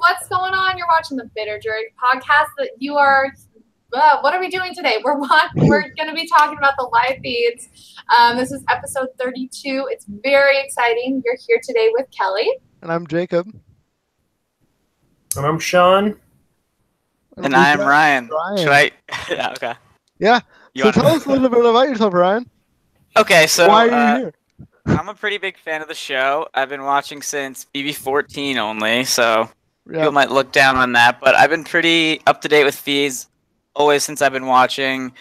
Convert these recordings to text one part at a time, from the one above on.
What's going on? You're watching the Bitter Jury podcast that you are. What are we doing today? We're going to be talking about the live feeds. This is episode 32. It's very exciting. You're here today with Kelly. And I'm Jacob. And I'm Shaun. And I'm Ryan. Should I? Yeah, okay. Yeah. So tell us a little bit about yourself, Ryan. Okay, so why are you here? I'm a pretty big fan of the show. I've been watching since BB14 only, so people might look down on that. But I've been pretty up to date with feeds always since I've been watching.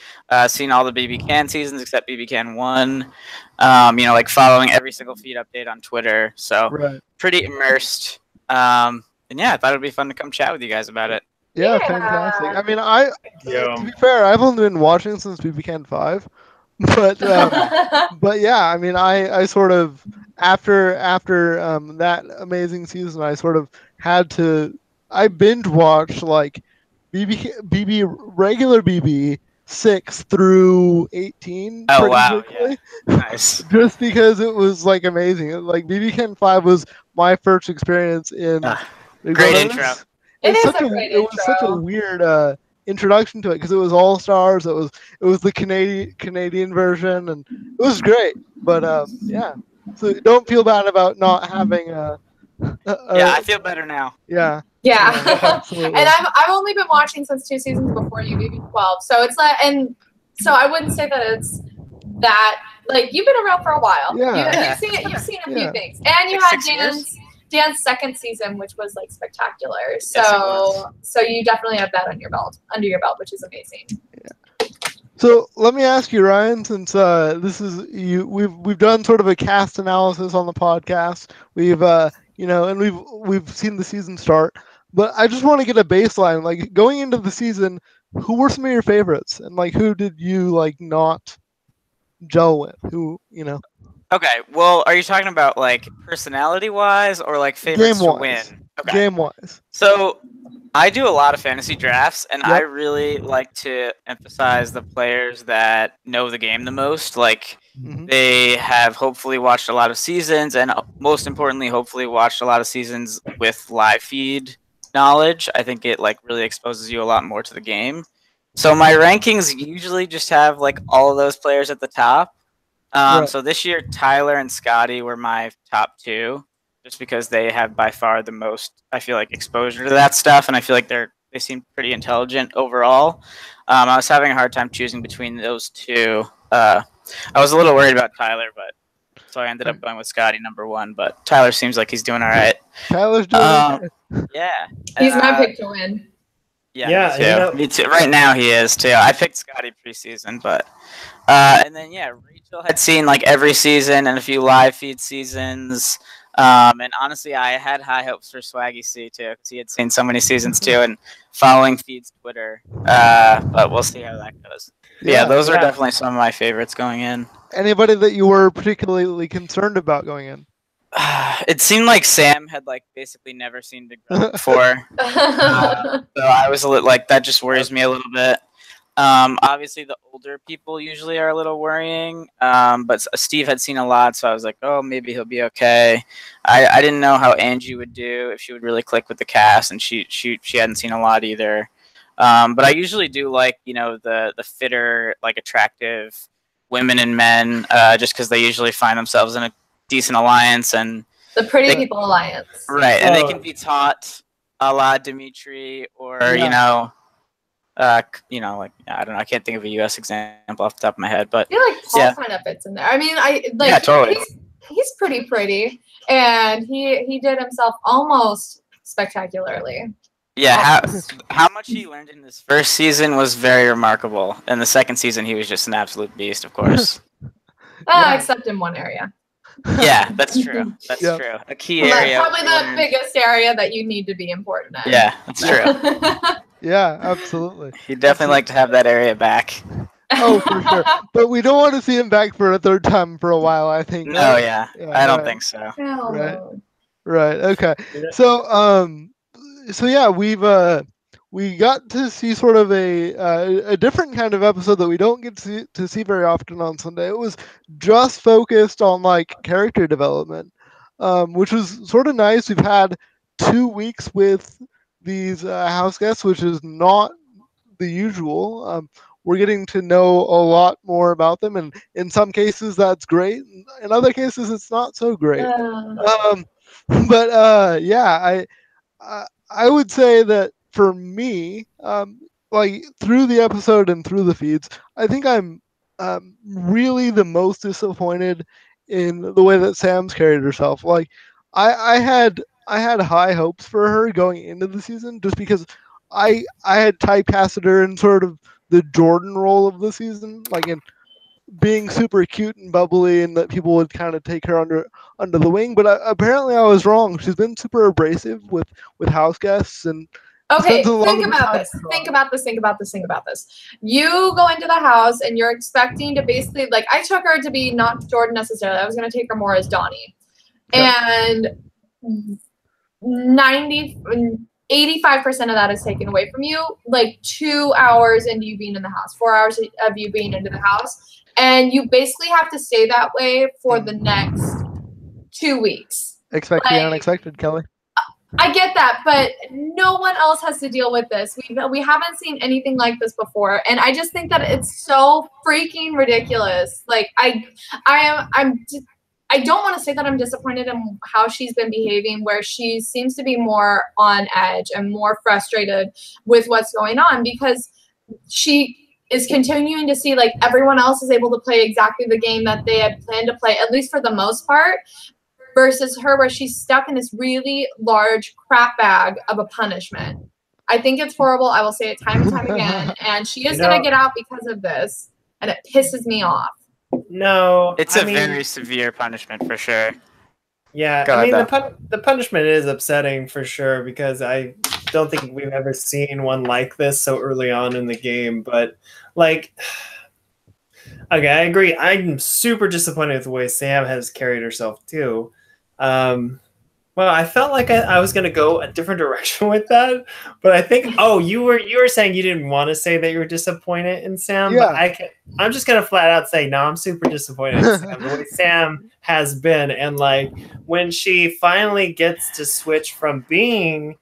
Seen all the BB Can seasons except BB Can 1. Like following every single feed update on Twitter. So pretty immersed. And yeah, I thought it'd be fun to come chat with you guys about it. Yeah, fantastic. I mean, to be fair, I've only been watching since BB Can 5. But yeah, I mean, I sort of after that amazing season, I sort of had to binge watch like regular BB 6 through 18. Oh wow, quickly. Yeah. Nice. Just because it was like amazing. Like BB Can 5 was my first experience in. Great intro. It was such a weird introduction to it because it was All Stars. It was the Canadian version, and it was great. But yeah, so don't feel bad about not having yeah, I feel better now. Yeah. And I've only been watching since 2 seasons before you, BB12. So it's like, and so I wouldn't say that it's that like you've been around for a while. Yeah. You've seen a few things, and you had Dan's second season, which was like spectacular. So you definitely have that under your belt, which is amazing. Yeah. So let me ask you, Ryan, since this is you, we've done sort of a cast analysis on the podcast. We've and we've seen the season start, but I just want to get a baseline. Like going into the season, who were some of your favorites, and like who did you like not gel with? Who Okay, well, are you talking about like personality-wise or like favorites to win? Okay. Game-wise. So I do a lot of fantasy drafts, and I really like to emphasize the players that know the game the most. Like they have hopefully watched a lot of seasons, and most importantly, hopefully watched a lot of seasons with live feed knowledge. I think it like really exposes you a lot more to the game. So my rankings usually just have like all of those players at the top. So this year, Tyler and Scotty were my top 2, just because they have by far the most, I feel like, exposure to that stuff, and I feel like they seem pretty intelligent overall. I was having a hard time choosing between those 2. I was a little worried about Tyler, so I ended up going with Scotty number 1. But Tyler seems like he's doing all right. Tyler's doing all right. Yeah. He's my pick to win. Yeah, me too. Right now he is too. I picked Scotty preseason, but and then Rachel had seen like every season and a few live feed seasons. And honestly, I had high hopes for Swaggy C too, because he had seen so many seasons too, and following Feed's Twitter. But we'll see how that goes. Yeah, those are definitely some of my favorites going in. Anybody that you were particularly concerned about going in? It seemed like Sam had like basically never seen Big Brother before, so I was a little like that. Just worries me a little bit. Obviously, the older people usually are a little worrying, but Steve had seen a lot, so I was like, oh, maybe he'll be okay. I didn't know how Angie would do, if she would really click with the cast, and she hadn't seen a lot either. But I usually do like the fitter, like attractive women and men, just because they usually find themselves in a decent alliance, and the pretty people alliance, right? And they can be taught a la Dimitri, or like I don't know. I can't think of a U.S. example off the top of my head, but I feel like Paul kind of fits in there. I mean, totally. He's pretty, and he did himself almost spectacularly. Yeah, how much he learned in his first season was very remarkable. In the second season, he was just an absolute beast, of course. Except in one area. Yeah, that's true. That's true. A key area. Probably the biggest area that you need to be important at. Yeah, that's true. Yeah, absolutely. He'd definitely like to have that area back. Oh, for sure. But we don't want to see him back for a third time for a while, I think. No, I don't think so. Right. Okay. So yeah, we got to see sort of a different kind of episode that we don't get to see very often on Sunday. It was just focused on like character development, which was sort of nice. We've had 2 weeks with these house guests, which is not the usual. We're getting to know a lot more about them, and in some cases that's great. In other cases, it's not so great. Yeah, I would say that for me, like through the episode and through the feeds, I think I'm really the most disappointed in the way that Sam's carried herself. Like I had high hopes for her going into the season just because I had typecasted her in sort of the Jordan role of the season, like in being super cute and bubbly, and that people would kind of take her under the wing. But apparently, I was wrong. She's been super abrasive with house guests and Okay, spends a lot think of about time this. Think about this. Think about this. Think about this. You go into the house and you're expecting to basically, like, I took her to be not Jordan necessarily. I was going to take her more as Donnie. Okay. And 85% of that is taken away from you, like 2 hours into you being in the house, 4 hours of you being into the house. And you basically have to stay that way for the next 2 weeks. Expect the unexpected, Kelly. I get that, but no one else has to deal with this. We haven't seen anything like this before, and I just think that it's so freaking ridiculous. Like I don't want to say that I'm disappointed in how she's been behaving, where she seems to be more on edge and more frustrated with what's going on, because she is continuing to see like everyone else is able to play exactly the game that they had planned to play, at least for the most part, versus her where she's stuck in this really large crap bag of a punishment. I think it's horrible. I will say it time and time again. And she is going to get out because of this. And it pisses me off. No. It's a very severe punishment for sure. Yeah, I mean, the punishment is upsetting for sure, because I don't think we've ever seen one like this so early on in the game. But, like, okay, I agree. I'm super disappointed with the way Sam has carried herself, too. Well, I felt like I was going to go a different direction with that, but I think you were saying you didn't want to say that you were disappointed in Sam. Yeah. But I'm just going to flat out say no. I'm super disappointed in Sam, the way Sam has been, and like when she finally gets to switch from being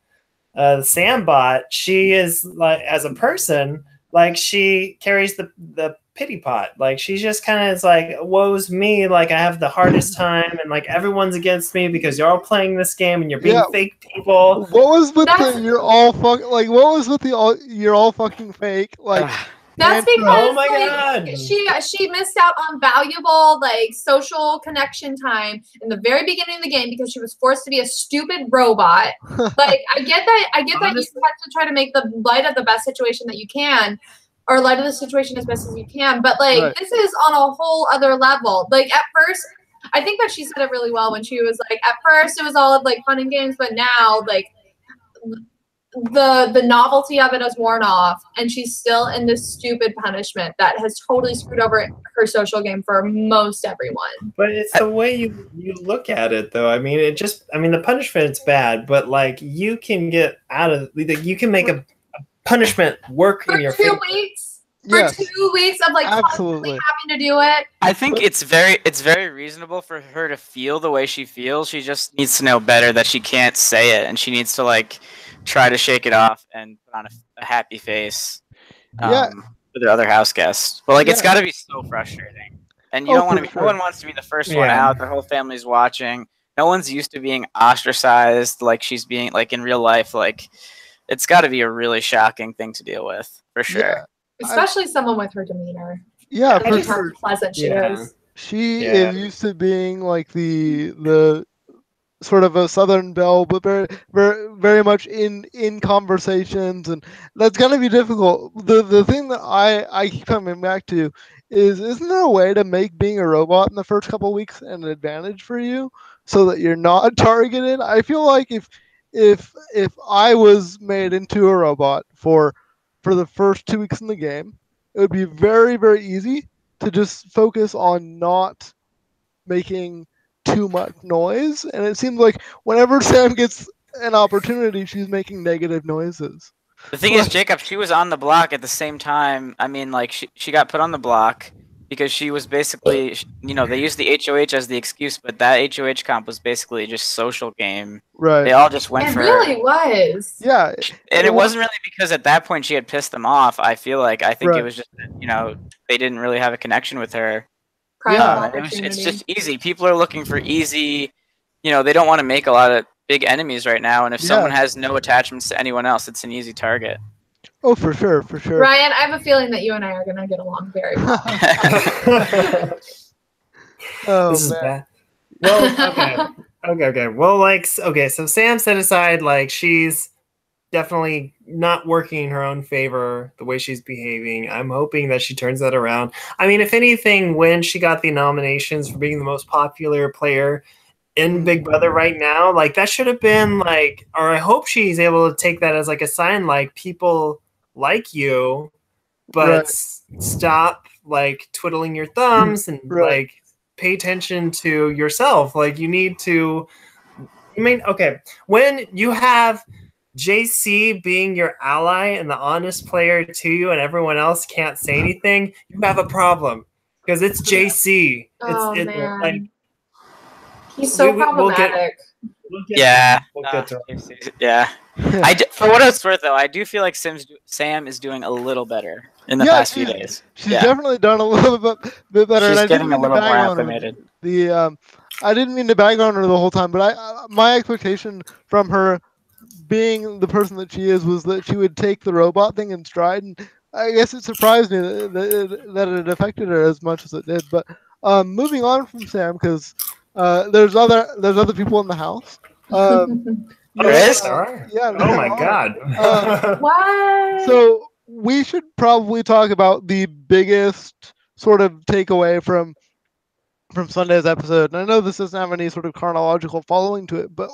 the Sam bot, she is like, as a person, like she carries the pity pot. Like she's just kind of is like, woe's me, like I have the hardest time, and like everyone's against me because you're all playing this game and you're being fake people. What was with the you're all fucking like? What was with the you're all fucking fake? Like that's because oh my God. she missed out on valuable like social connection time in the very beginning of the game because she was forced to be a stupid robot. Like I get that you have to try to make the light of the best situation that you can, or light of the situation as best as you can. But like this is on a whole other level. Like at first, I think that she said it really well when she was like, at first it was all like fun and games, but now like the novelty of it has worn off, and she's still in this stupid punishment that has totally screwed over her social game for most everyone. But it's the way you look at it, though. I mean, the punishment's bad, but like you can get out of, you can make a punishment work for in your 2 weeks. For 2 weeks of like constantly having to do it. I think it's very reasonable for her to feel the way she feels. She just needs to know better that she can't say it, and she needs to like try to shake it off and put on a happy face for the other house guests. But like it's got to be so frustrating, and you don't want to be. No one wants to be the first one out. Their whole family's watching. No one's used to being ostracized like she's being like in real life. Like it's got to be a really shocking thing to deal with for sure. Yeah. Especially someone with her demeanor. Yeah, for sure. How pleasant she is. She is used to being like the sort of a Southern belle, but very much in conversations, and that's gonna be difficult. The thing that I keep coming back to is, isn't there a way to make being a robot in the first couple of weeks an advantage for you, so that you're not targeted? I feel like if I was made into a robot for the first 2 weeks in the game, it would be very, very easy to just focus on not making too much noise. And it seems like whenever Sam gets an opportunity, she's making negative noises. The thing is, Jacob, she was on the block at the same time. I mean, like she got put on the block, because she was basically, they used the HOH as the excuse, but that HOH comp was basically just social game. Right. They all just went for it. It really was. Yeah. And it wasn't really because at that point she had pissed them off. I think it was just, they didn't really have a connection with her. It's just easy. People are looking for easy, they don't want to make a lot of big enemies right now. And if someone has no attachments to anyone else, it's an easy target. Oh, for sure. Ryan, I have a feeling that you and I are going to get along very well. This is bad. Well, okay. Well, so Sam set aside, she's definitely not working in her own favor the way she's behaving. I'm hoping that she turns that around. I mean, if anything, when she got the nominations for being the most popular player in Big Brother right now, that should have been or I hope she's able to take that as a sign, people like you, but stop twiddling your thumbs and pay attention to yourself. You need to, when you have JC being your ally and the honest player to you and everyone else can't say anything, you have a problem because it's JC. Man. He's so problematic. We'll get to him. For what it's worth, though, I do feel like Sam is doing a little better in the past few days. She's definitely done a little bit better. She's and getting a little more acclimated. I didn't mean to bag on her the whole time, but my expectation from her being the person that she is was that she would take the robot thing in stride, and I guess it surprised me that it affected her as much as it did. But moving on from Sam, because there's other people in the house. There is? Yeah. Oh my God. What? So we should probably talk about the biggest sort of takeaway from Sunday's episode. And I know this doesn't have any sort of chronological following to it, but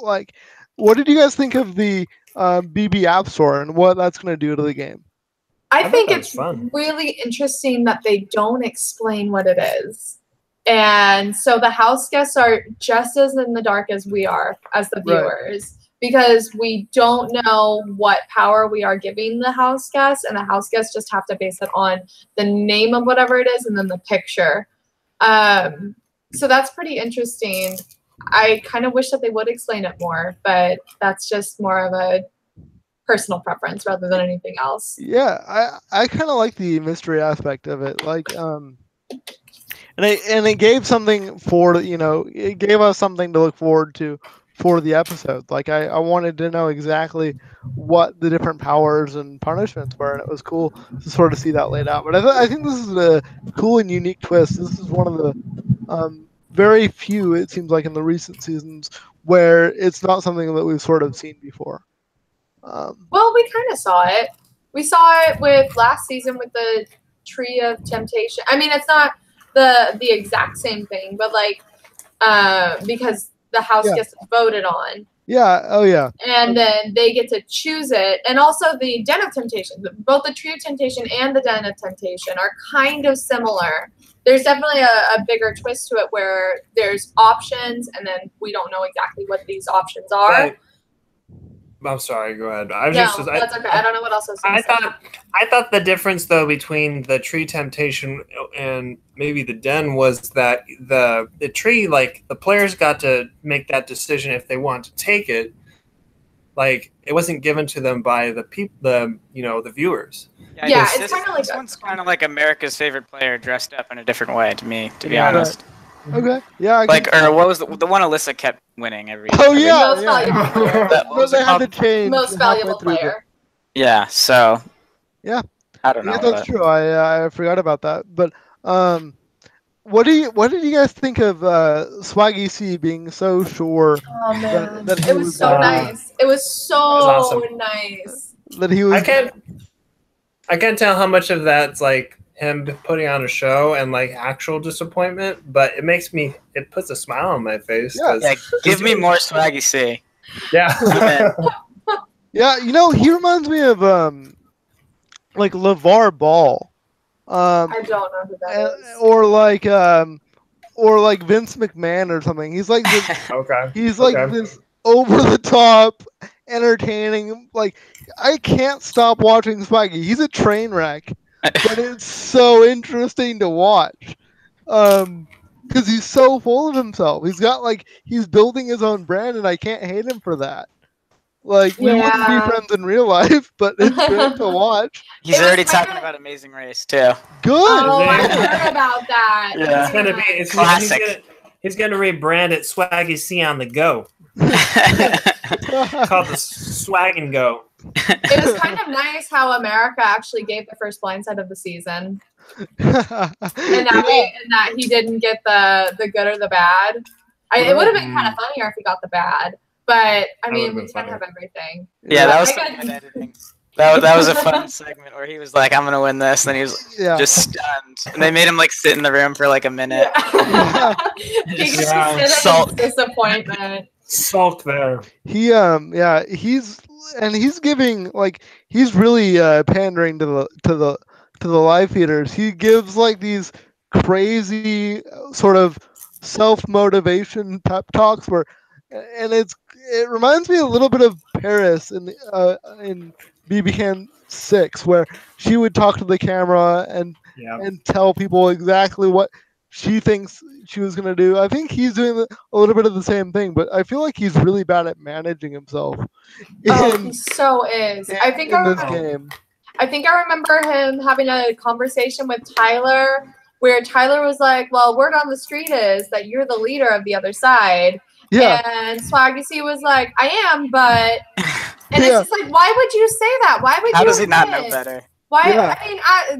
what did you guys think of the BB App Store and what that's going to do to the game? I think it's really interesting that they don't explain what it is. And so the house guests are just as in the dark as we are, as the viewers, because we don't know what power we are giving the house guests, and the house guests just have to base it on the name of whatever it is and then the picture. So that's pretty interesting. I kind of wish that they would explain it more, but that's just more of a personal preference rather than anything else. Yeah, I kind of like the mystery aspect of it. And it gave something it gave us something to look forward to for the episode. I wanted to know exactly what the different powers and punishments were, and it was cool to sort of see that laid out. But I think this is a cool and unique twist. This is one of the very few, it seems like, in the recent seasons where it's not something that we've sort of seen before. Well, we kind of saw it. We saw it with last season with the Tree of Temptation. I mean, it's not the exact same thing, but because the house gets voted on. Yeah. Oh, yeah. And then they get to choose it. And also the Den of Temptation. Both the Tree of Temptation and the Den of Temptation are kind of similar. There's definitely a bigger twist to it where there's options, and then we don't know exactly what these options are. Right. I'm sorry. Go ahead. That's okay. I don't know what else I was going to say. I thought the difference, though, between the Tree Temptation and maybe the Den was that the tree, the players got to make that decision if they want to take it. It wasn't given to them by the viewers. Yeah, it's kind of like this one's kind of like America's Favorite Player dressed up in a different way to me, to be honest. Okay. Yeah. Or what was the one Alyssa kept winning every? Oh yeah. Most valuable player. They had to change. Most valuable player. Yeah. So. Yeah. I don't know. Yeah, that's true. I forgot about that. But what did you guys think of Swaggy C being so sure? Oh man, that it was so nice. It was so awesome. Nice. That he was. I can't tell how much of that's him putting on a show and actual disappointment, but it puts a smile on my face. Yeah, give me more Swaggy C. Yeah. Yeah, he reminds me of LeVar Ball. I don't know who that is. Or Vince McMahon or something. He's like this. Okay. He's this over the top, entertaining. I can't stop watching Swaggy. He's a train wreck. But it's so interesting to watch. because he's so full of himself. He's building his own brand, and I can't hate him for that. Like, we wouldn't be friends in real life, but it's great to watch. He's already talking about Amazing Race too. Good. Oh, I heard about that. Yeah. It's gonna be classic. He's gonna rebrand it Swaggy C on the Go. Called the Swag and Go. It was kind of nice how America actually gave the first blindside of the season. and that he didn't get the good or the bad. It would have been kind of funnier if he got the bad. But I mean, we can't have everything. Yeah, that was some good editing. That was a fun segment where he was like, "I'm gonna win this," and then he was just stunned, and they made him like sit in the room for like a minute. He could just sit in disappointment. Sulk there. He's giving he's really pandering to the live feeders. He gives like these crazy sort of self-motivation pep talks and it reminds me a little bit of Paris in BB20 6, where she would talk to the camera and tell people exactly what she thinks she was going to do. I think he's doing a little bit of the same thing, but I feel like he's really bad at managing himself. He so is. I think I remember him having a conversation with Tyler where Tyler was like, well, word on the street is that you're the leader of the other side. Yeah. And Swaggy C was like, I am, but... And it's just like, why would you say that? Why would How you does he not know better? Why? Yeah. I mean,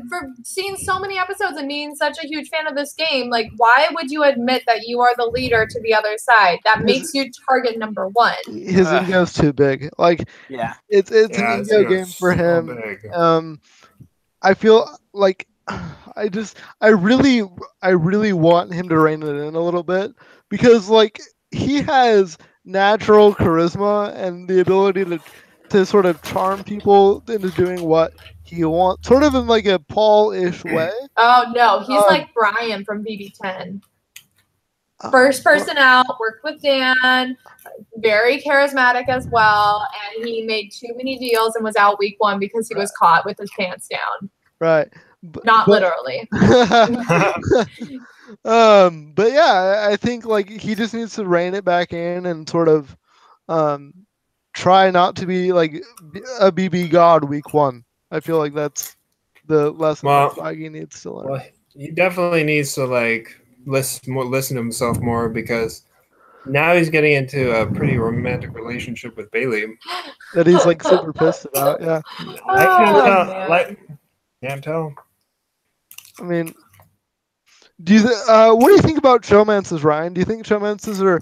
for seeing so many episodes and being such a huge fan of this game, like, why would you admit that you are the leader to the other side? That makes you target number one. His ego's too big. It's an ego game for him. I feel like I really want him to rein it in a little bit, because he has natural charisma and the ability to sort of charm people into doing what he wants, sort of in like a Paul-ish way. Oh no, he's like Brian from BB10. First person out, worked with Dan, very charismatic as well, and he made too many deals and was out week 1 because he was caught with his pants down. Right. Not literally. But yeah, I think he just needs to rein it back in and sort of try not to be like a BB god week 1. I feel like that's the lesson that Swaggy needs to learn. Well, he definitely needs to listen to himself more, because now he's getting into a pretty romantic relationship with Bailey that he's super pissed about. Yeah, I can't tell. I mean, what do you think about showmances, Ryan? Do you think showmances are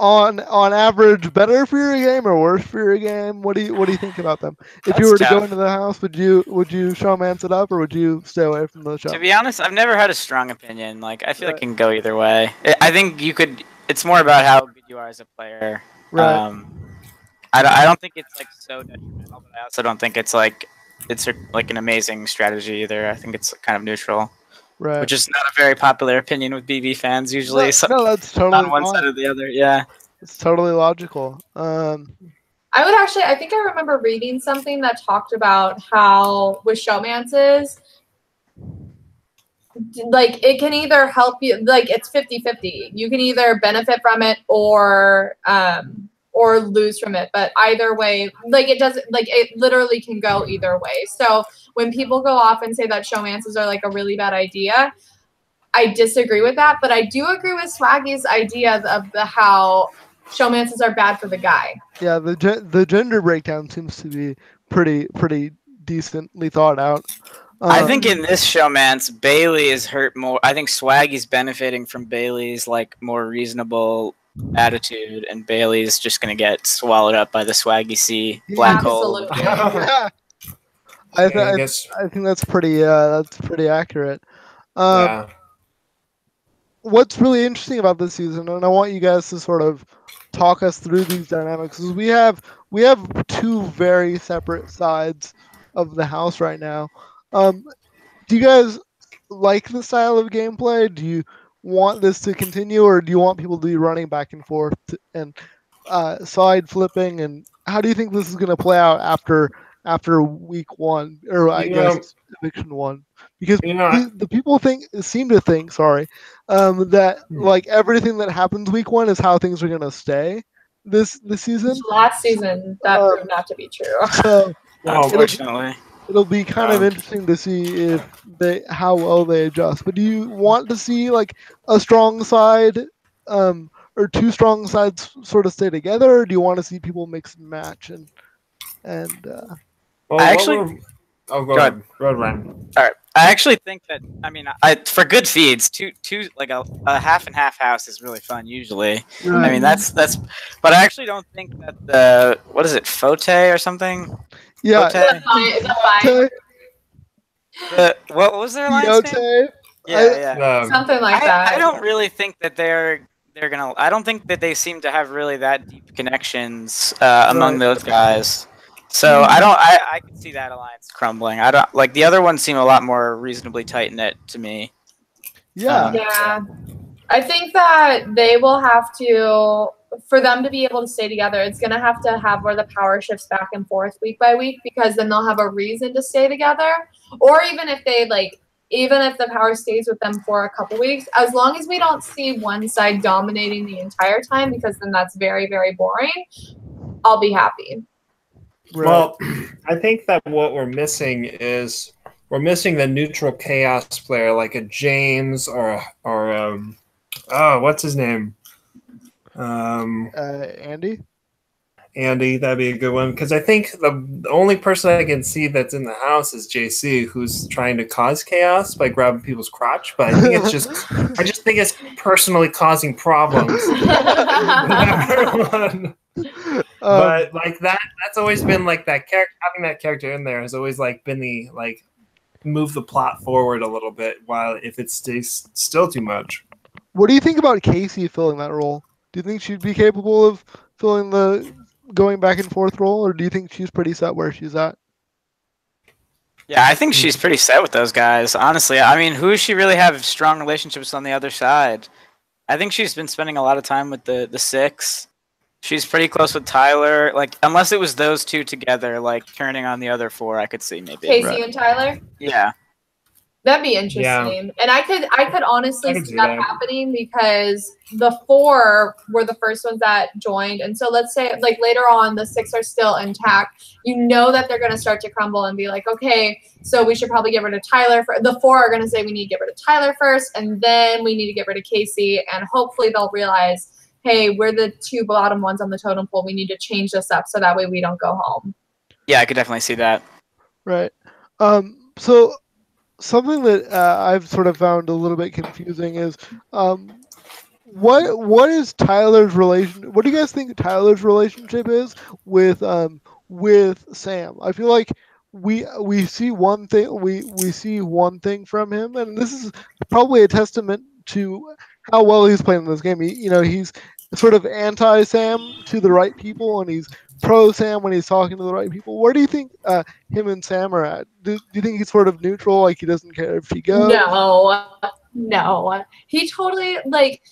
on average better for your game or worse for your game? What do you think about them? If you were to go into the house, would you showmance it up, or would you stay away from the show? To be honest, I've never had a strong opinion. I feel like it can go either way. I think you could. It's more about how good you are as a player. Right. I don't think it's so detrimental, but I also don't think it's an amazing strategy either. I think it's kind of neutral. Right. Which is not a very popular opinion with BB fans usually. No, that's totally on one side or the other. Yeah. It's totally logical. I think I remember reading something that talked about how with showmances, it can either help you, it's 50-50. You can either benefit from it or lose from it, but either way, it literally can go either way. So when people go off and say that showmances are a really bad idea, I disagree with that, but I do agree with Swaggy's idea of how showmances are bad for the guy. Yeah, the gender breakdown seems to be pretty decently thought out. I think in this showmance, Bailey is hurt more. I think Swaggy's benefiting from Bailey's more reasonable attitude, and Bailey's just gonna get swallowed up by the Swaggy C black hole. I think that's pretty accurate. What's really interesting about this season, and I want you guys to sort of talk us through these dynamics, is we have 2 very separate sides of the house right now. Do you guys like the style of gameplay? Do you want this to continue, or do you want people to be running back and forth and side flipping? And how do you think this is going to play out after after week 1, or I guess eviction 1, because the people seem to think, that like everything that happens week 1 is how things are gonna stay this season. Last season, that proved not to be true. So unfortunately, it'll be kind of interesting to see how well they adjust. But do you want to see like a strong side, or 2 strong sides sort of stay together, or do you want to see people mix and match go ahead, Ryan. All right. I actually think that for good feeds, two like a half and half house is really fun usually. Right. I mean that's, but I actually don't think that what is it, Fote or something? Yeah. What was their last name? Yeah. Something like that. I don't really think that they're gonna. I don't think that they seem to have really that deep connections among those guys. So I can see that alliance crumbling. I don't like the other ones seem a lot more reasonably tight knit to me. Yeah. I think that they will have to, for them to be able to stay together, it's going to have where the power shifts back and forth week by week, because then they'll have a reason to stay together. Or even if the power stays with them for a couple weeks, as long as we don't see one side dominating the entire time, because then that's very, very boring, I'll be happy. Right. Well, I think that what we're missing is the neutral chaos player, like a James or what's his name? Andy. Andy, that'd be a good one, because I think the only person I can see that's in the house is JC, who's trying to cause chaos by grabbing people's crotch. But I think I just think it's personally causing problems with everyone. But like that's always been like that character. Having that character in there has always like been the like move the plot forward a little bit. While if it stays still too much. What do you think about Casey filling that role? Do you think she'd be capable of filling the going back and forth role, or do you think she's pretty set where she's at? Yeah, I think she's pretty set with those guys, honestly. I mean, who does she really have strong relationships on the other side? I think she's been spending a lot of time with the 6. She's pretty close with Tyler. Like, unless it was those 2 together, like turning on the other 4, I could see maybe. Casey and Tyler? Yeah. That'd be interesting. Yeah. And I could honestly see that happening, because the 4 were the first ones that joined. And so let's say like later on the 6 are still intact. You know that they're going to start to crumble and be like, okay, so we should probably get rid of Tyler. The 4 are going to say we need to get rid of Tyler first, and then we need to get rid of Casey. And hopefully they'll realize, hey, we're the 2 bottom ones on the totem pole. We need to change this up so that way we don't go home. Yeah, I could definitely see that. Right. So something that I've sort of found a little bit confusing is what is Tyler's relation? What do you guys think Tyler's relationship is with Sam? I feel like we see one thing from him, and this is probably a testament to how well he's playing this game. He's sort of anti-Sam to the right people, and he's pro-Sam when he's talking to the right people. Where do you think him and Sam are at? Do you think he's sort of neutral, like he doesn't care if she goes? No. He totally, like,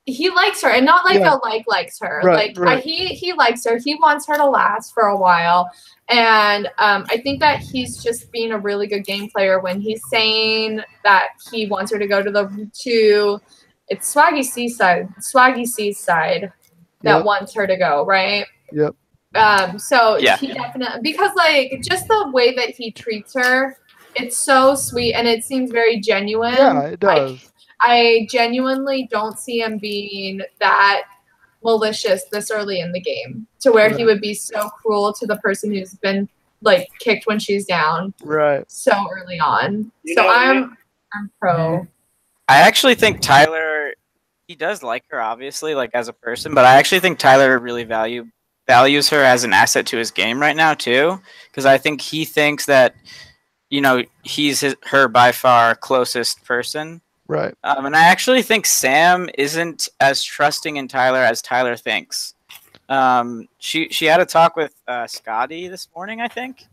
he likes her, and not like likes her. Right. He likes her. He wants her to last for a while. And I think that he's just being a really good game player when he's saying that he wants her to go to it's Swaggy C's side that wants her to go, right? Yep. He definitely, because like just the way that he treats her, it's so sweet and it seems very genuine. Yeah, it does. I genuinely don't see him being that malicious this early in the game to where he would be so cruel to the person who's been like kicked when she's down so early on. I'm pro. I actually think Tyler, he does like her obviously, like as a person, but I actually think Tyler really values her as an asset to his game right now too, because I think he thinks that he's her by far closest person. Right. And I actually think Sam isn't as trusting in Tyler as Tyler thinks. She had a talk with Scotty this morning, I think,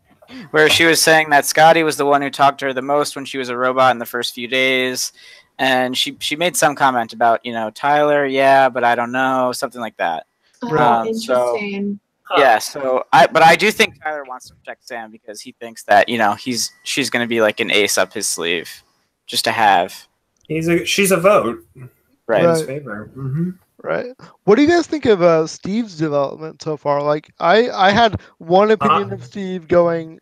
where she was saying that Scotty was the one who talked to her the most when she was a robot in the first few days. And she made some comment about, Tyler, yeah, but I don't know, something like that. Interesting. Yeah, so I do think Tyler wants to protect Sam because he thinks that she's going to be like an ace up his sleeve, just to have. She's a vote, right? In his favor. Mm-hmm. Right. What do you guys think of Steve's development so far? Like, I had one opinion of Steve going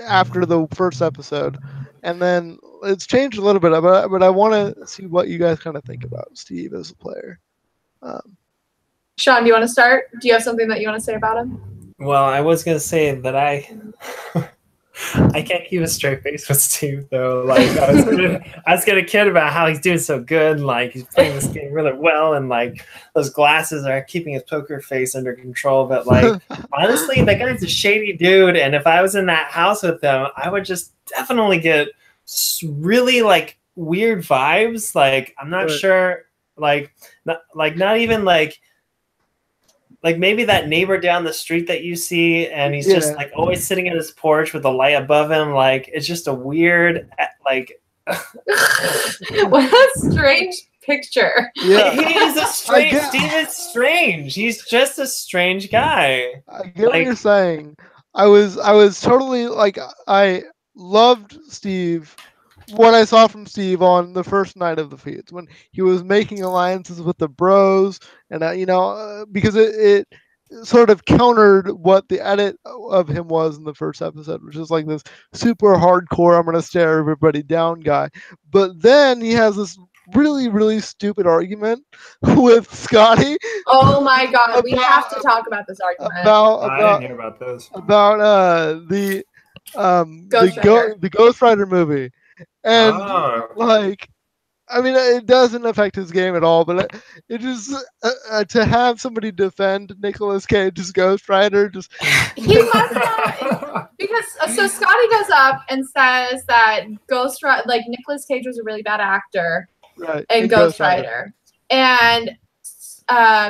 after the first episode, and then it's changed a little bit. But I want to see what you guys kind of think about Steve as a player. Shaun, do you want to start? Do you have something that you want to say about him? Well, I was gonna say that I can't keep a straight face with Steve though. Like I was gonna kid about how he's doing so good, like he's playing this game really well, and like those glasses are keeping his poker face under control. But like honestly, that guy's a shady dude, and if I was in that house with him, I would just definitely get really like weird vibes. Like I'm not sure, not even like maybe that neighbor down the street that you see, and he's just like always sitting at his porch with the light above him. Like it's just a weird, like. What a strange picture. Yeah, he is a strange. Steve is strange. He's just a strange guy. I get what you're saying. I was totally like I loved Steve. What I saw from Steve on the first night of the feeds when he was making alliances with the bros, and because it sort of countered what the edit of him was in the first episode, which is like this super hardcore, I'm gonna stare everybody down guy. But then he has this really, really stupid argument with Scotty. Oh my god, we have to talk about this argument. I didn't hear about this. About the Ghost Rider movie. And like, I mean, it doesn't affect his game at all, but it just to have somebody defend Nicolas Cage's Ghost Rider, just he must not, because so Scotty goes up and says that Nicolas Cage was a really bad actor, right? In Ghost Rider, and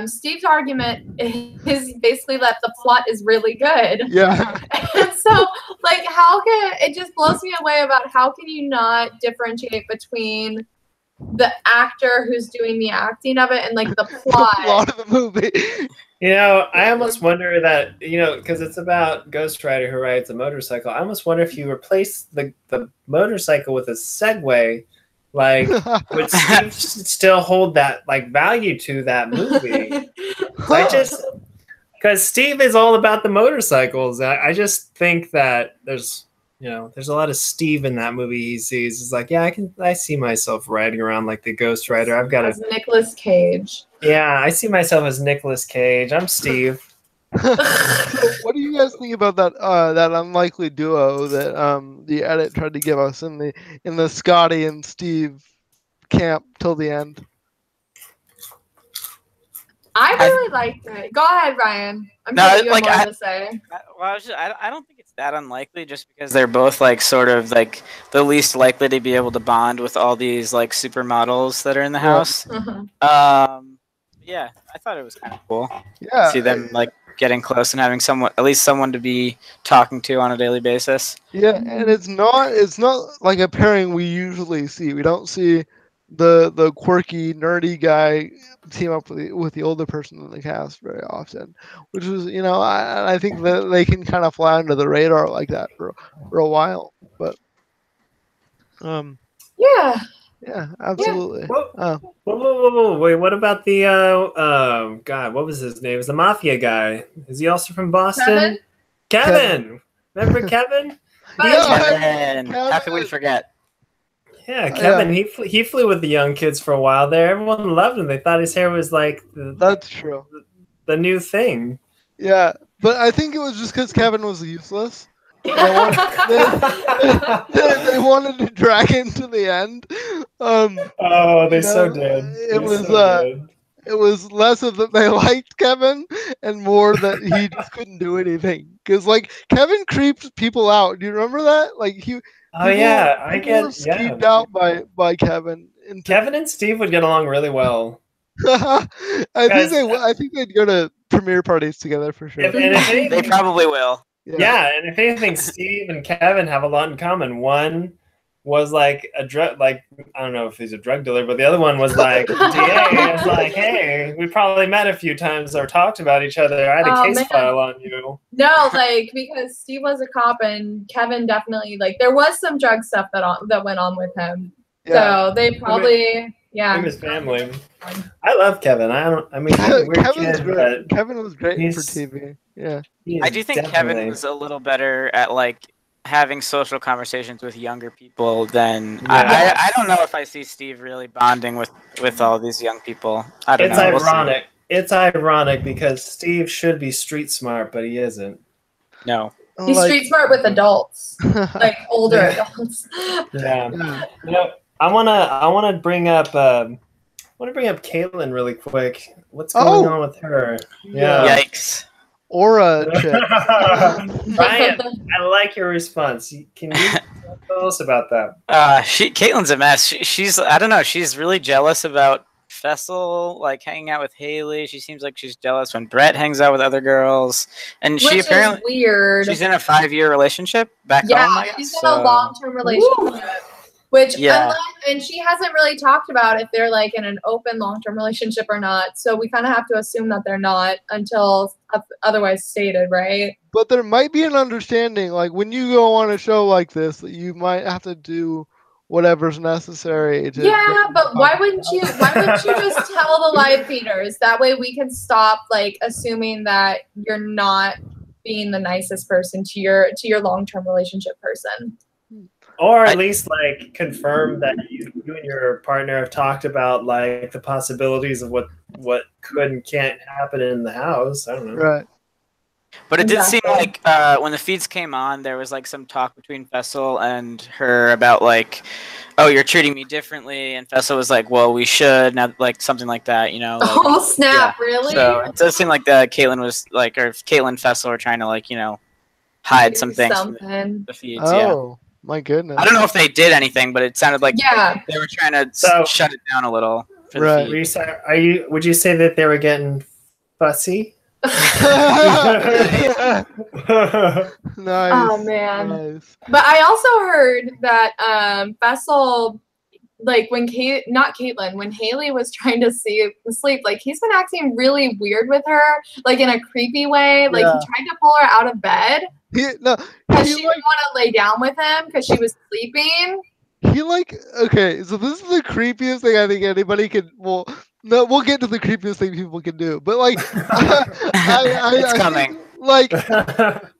Steve's argument is basically that the plot is really good. Yeah. And so, like, it just blows me away about how can you not differentiate between the actor who's doing the acting of it and like the plot, the plot of the movie. I almost wonder that, because it's about Ghost Rider who rides a motorcycle. I almost wonder if you replace the motorcycle with a Segway. Like, would Steve still hold that like value to that movie? Because Steve is all about the motorcycles. I just think that there's a lot of Steve in that movie he sees. It's like, I see myself riding around like the Ghost Rider. I've got as Nicolas Cage. Yeah, I see myself as Nicolas Cage. I'm Steve. So what do you guys think about that unlikely duo that the edit tried to give us in the Scotty and Steve camp till the end? I really liked it. Go ahead, Ryan. I'm sure you have more to say. I don't think it's that unlikely, just because they're both like sort of like the least likely to be able to bond with all these like supermodels that are in the house. Yeah, I thought it was kind of cool. Yeah, see them like getting close and having at least someone to be talking to on a daily basis. Yeah, and it's not like a pairing we usually see. We don't see the quirky nerdy guy team up with the older person in the cast very often, which is I think that they can kind of fly under the radar like that for a while. But yeah, absolutely. Yeah. Whoa. Wait, what about the God, what was his name? It was the mafia guy. Is he also from Boston? Kevin. Remember Kevin? Kevin. How could we forget? Yeah, Kevin. Yeah. He flew with the young kids for a while there. Everyone loved him. They thought his hair was like that's true. The new thing. Yeah, but I think it was just because Kevin was useless. They wanted to drag him to the end. They so did. It was less of that they liked Kevin and more that he just couldn't do anything. Because like Kevin creeped people out. Do you remember that? Like he. I get skeeved out by Kevin. Kevin and Steve would get along really well. I think they'd go to premiere parties together for sure. They probably will. Yeah, and if anything, Steve and Kevin have a lot in common. One, was like a drug, like I don't know if he's a drug dealer, but the other one was like DA is like, hey, we probably met a few times or talked about each other. I had a case file on you. No, like because Steve was a cop and Kevin definitely like there was some drug stuff that went on with him. Yeah. So they probably him his family. I love Kevin. Kevin was great for TV. Yeah. I do think Kevin was a little better at like having social conversations with younger people than I don't know if I see Steve really bonding with all these young people. I don't know. Ironic. It's ironic because Steve should be street smart, but he isn't. No. He's street smart with adults, like older adults. Yeah. You know, I wanna bring up Caitlin really quick. What's going on with her? Yeah. Yikes. Aura check. Ryan, I like your response. Can you tell us about that? Caitlin's a mess. She's I don't know. She's really jealous about Fessel, like hanging out with Haley. She seems like she's jealous when Brett hangs out with other girls, and she apparently is weird. She's in a 5-year relationship back home. Yeah, she's in a long-term relationship. Which, and she hasn't really talked about if they're like in an open long-term relationship or not. So we kind of have to assume that they're not until otherwise stated, right? But there might be an understanding, like when you go on a show like this, that you might have to do whatever's necessary. But why wouldn't you just tell the live feeders? That way we can stop like assuming that you're not being the nicest person to your long-term relationship person. Or at least like confirm that you and your partner have talked about like the possibilities of what could and can't happen in the house. I don't know. Right. But it did seem like when the feeds came on, there was like some talk between Fessel and her about like, oh, you're treating me differently, and Fessel was like, well, we should, now, like something like that, you know. Like, oh snap! Yeah. Really? So it does seem like Caitlin was like, or Caitlin and Fessel were trying to like, you know, hide some things from the feeds. Oh. My goodness. I don't know if they did anything, but it sounded like they were trying to shut it down a little. Right. Would you say that they were getting fussy? Nice. Oh man. Nice. But I also heard that Fessel, like when when Haley was trying to sleep, like he's been acting really weird with her, like in a creepy way. Like he tried to pull her out of bed. Because she didn't want to lay down with him because she was sleeping. Okay, so this is the creepiest thing I think anybody could. Well, no, we'll get to the creepiest thing people can do, but like, it's coming.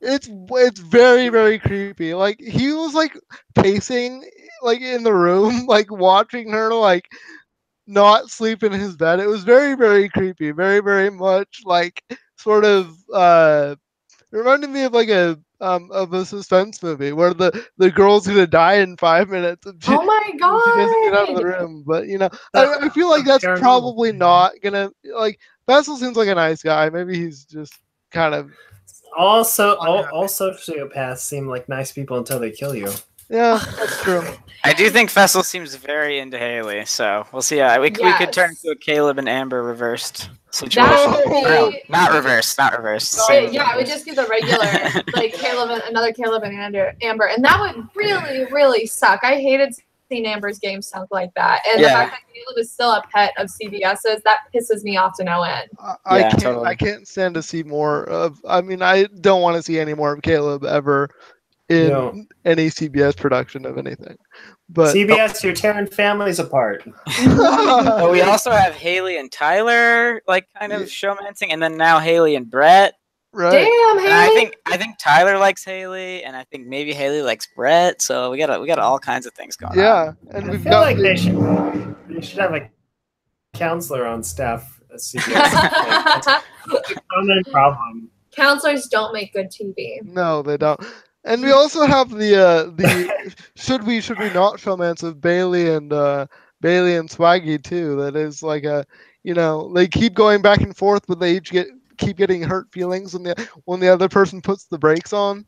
It's very, very creepy. Like he was like pacing like in the room, like watching her like not sleep in his bed. It was very, very creepy. Very, very much like sort of it reminded me of like a suspense movie where the girl's gonna die in 5 minutes. And oh my god! She doesn't get out of the room. But you know, I feel like that's probably not gonna like. Fessel seems like a nice guy. Maybe he's just kind of. All sociopaths seem like nice people until they kill you. Yeah, that's true. I do think Fessel seems very into Haley, so we'll see. We could turn into a Caleb and Amber reversed situation. Not reversed. Yeah, it would just be the regular, like another Caleb and Amber, and that would really, really suck. I hated seeing Amber's game sunk like that, and the fact that Caleb is still a pet of CBS's, that pisses me off to no end. I can't stand to see more of. I mean, I don't want to see any more of Caleb ever in any CBS production of anything. But CBS, you're tearing families apart. But we also have Haley and Tyler, like kind of showmancing, and then now Haley and Brett. Right. Damn, Haley. And I think Tyler likes Haley, and I think maybe Haley likes Brett. So we got all kinds of things going on. Yeah, and I feel like they should have a counselor on staff at CBS. It's a common problem. Counselors don't make good TV. No, they don't. And we also have the should we not showmance of Bailey and Swaggy too. That is like they keep going back and forth, but they each keep getting hurt feelings when the other person puts the brakes on.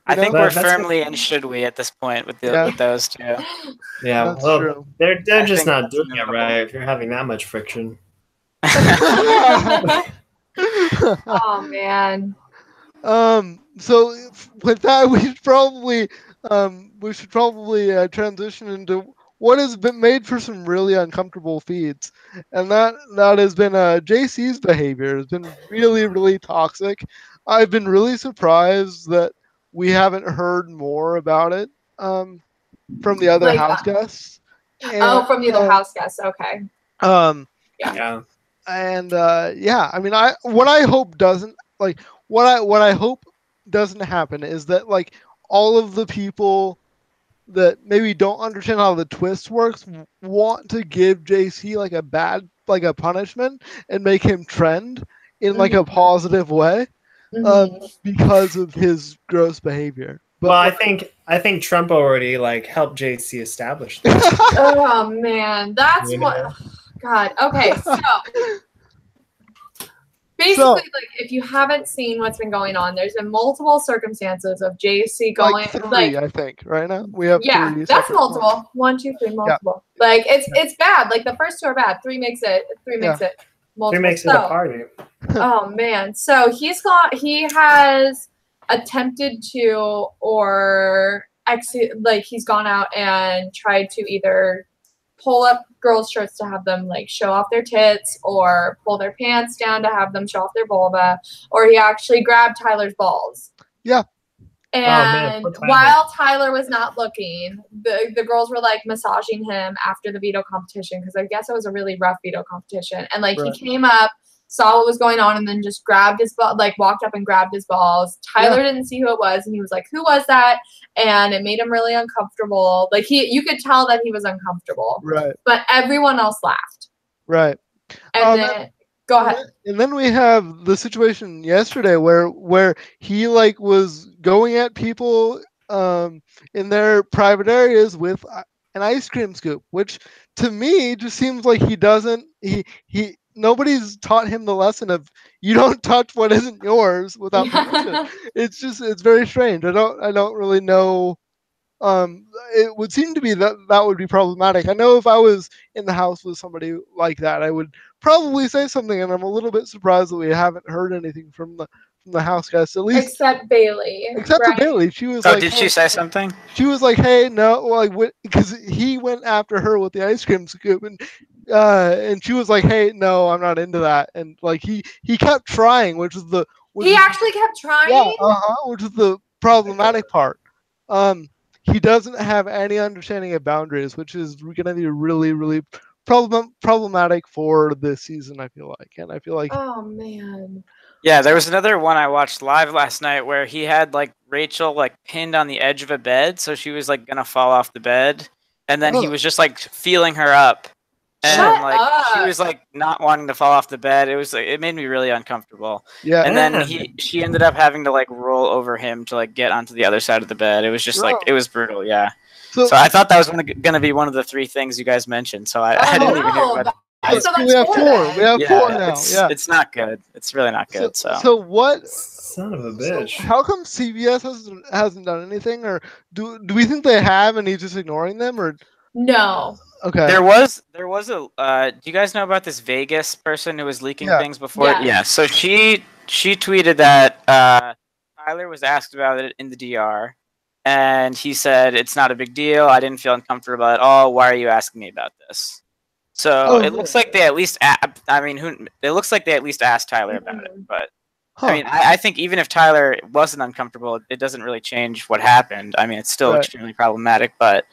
I think we're firmly in should we at this point with those two. Yeah, that's true. They're just not doing it right if you're having that much friction. Oh man. So with that, we should probably we should probably transition into what has been made for some really uncomfortable feeds, and that has been JC's behavior has been really, really toxic. I've been really surprised that we haven't heard more about it from the other house guests. And, from the other house guests. Okay. Yeah. And I mean, what I hope doesn't happen is that like all of the people that maybe don't understand how the twist works want to give JC like a punishment and make him trend in like a positive way because of his gross behavior. But I think Trump already like helped JC establish this. Oh man, that's what. God. Okay, so basically, like, if you haven't seen what's been going on, there's been multiple circumstances of JC going like three, I think, right now we have three. That's multiple. Ones. 1, 2, 3, multiple. Yeah. Like it's bad. Like the first two are bad. 3 makes it. 3 makes it multiple. 3 makes it a party. Oh man. So he has attempted to he's gone out and tried to either pull up girls' shirts to have them like show off their tits, or pull their pants down to have them show off their vulva, or he actually grabbed Tyler's balls. Yeah. And while Tyler was not looking, the girls were like massaging him after the veto competition, because I guess it was a really rough veto competition. And like he came up, saw what was going on, and then just grabbed his ball, like walked up and grabbed his balls. Tyler didn't see who it was, and he was like, "Who was that?" And it made him really uncomfortable. Like you could tell that he was uncomfortable. Right. But everyone else laughed. Right. And then go ahead. And then we have the situation yesterday where he like was going at people in their private areas with an ice cream scoop, which to me just seems like nobody's taught him the lesson of you don't touch what isn't yours without permission. It's very strange. I don't really know. It would seem to be that would be problematic. I know if I was in the house with somebody like that, I would probably say something, and I'm a little bit surprised that we haven't heard anything from the house guys, at least except Bailey. Except for Bailey, she was like, did she say something? She was like, "Hey, no," like because he went after her with the ice cream scoop, and she was like, "Hey, no, I'm not into that," and like he kept trying, he actually kept trying. Yeah, which is the problematic part. He doesn't have any understanding of boundaries, which is going to be really, really problematic for this season. I feel like. Oh man. Yeah, there was another one I watched live last night where he had like Rachel like pinned on the edge of a bed, so she was like gonna fall off the bed, and then he was just like feeling her up, and she was like not wanting to fall off the bed. It made me really uncomfortable. Yeah, and then she ended up having to like roll over him to like get onto the other side of the bed. It was just like it was brutal. Yeah. So I thought that was gonna be one of the 3 things you guys mentioned. So I didn't even hear about it. We have 4. We have 4 now. It's not good. It's really not good. So what? Son of a bitch. So how come CBS hasn't done anything, or do we think they have and he's just ignoring them, or no? Okay. There was a. Do you guys know about this Vegas person who was leaking things before? Yeah. So she tweeted that Tyler was asked about it in the DR, and he said it's not a big deal. I didn't feel uncomfortable at all. Why are you asking me about this? So it looks like they at least. It looks like they at least asked Tyler about it. But I mean, I think even if Tyler wasn't uncomfortable, it doesn't really change what happened. I mean, it's still extremely problematic. But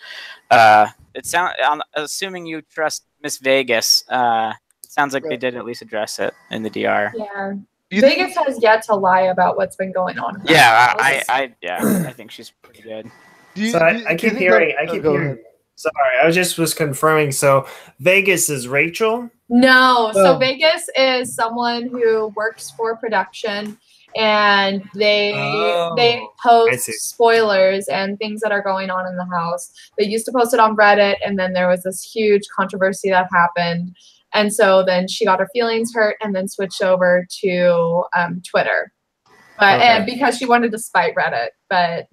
assuming you trust Miss Vegas, it sounds like they did at least address it in the DR. Yeah. Vegas has yet to lie about what's been going on. Yeah, I think she's pretty good. I keep hearing. Sorry, I was confirming. So Vegas is Rachel? No. So Vegas is someone who works for production, and they post spoilers and things that are going on in the house. They used to post it on Reddit, and then there was this huge controversy that happened. And so then she got her feelings hurt and then switched over to Twitter. But and because she wanted to spite Reddit. But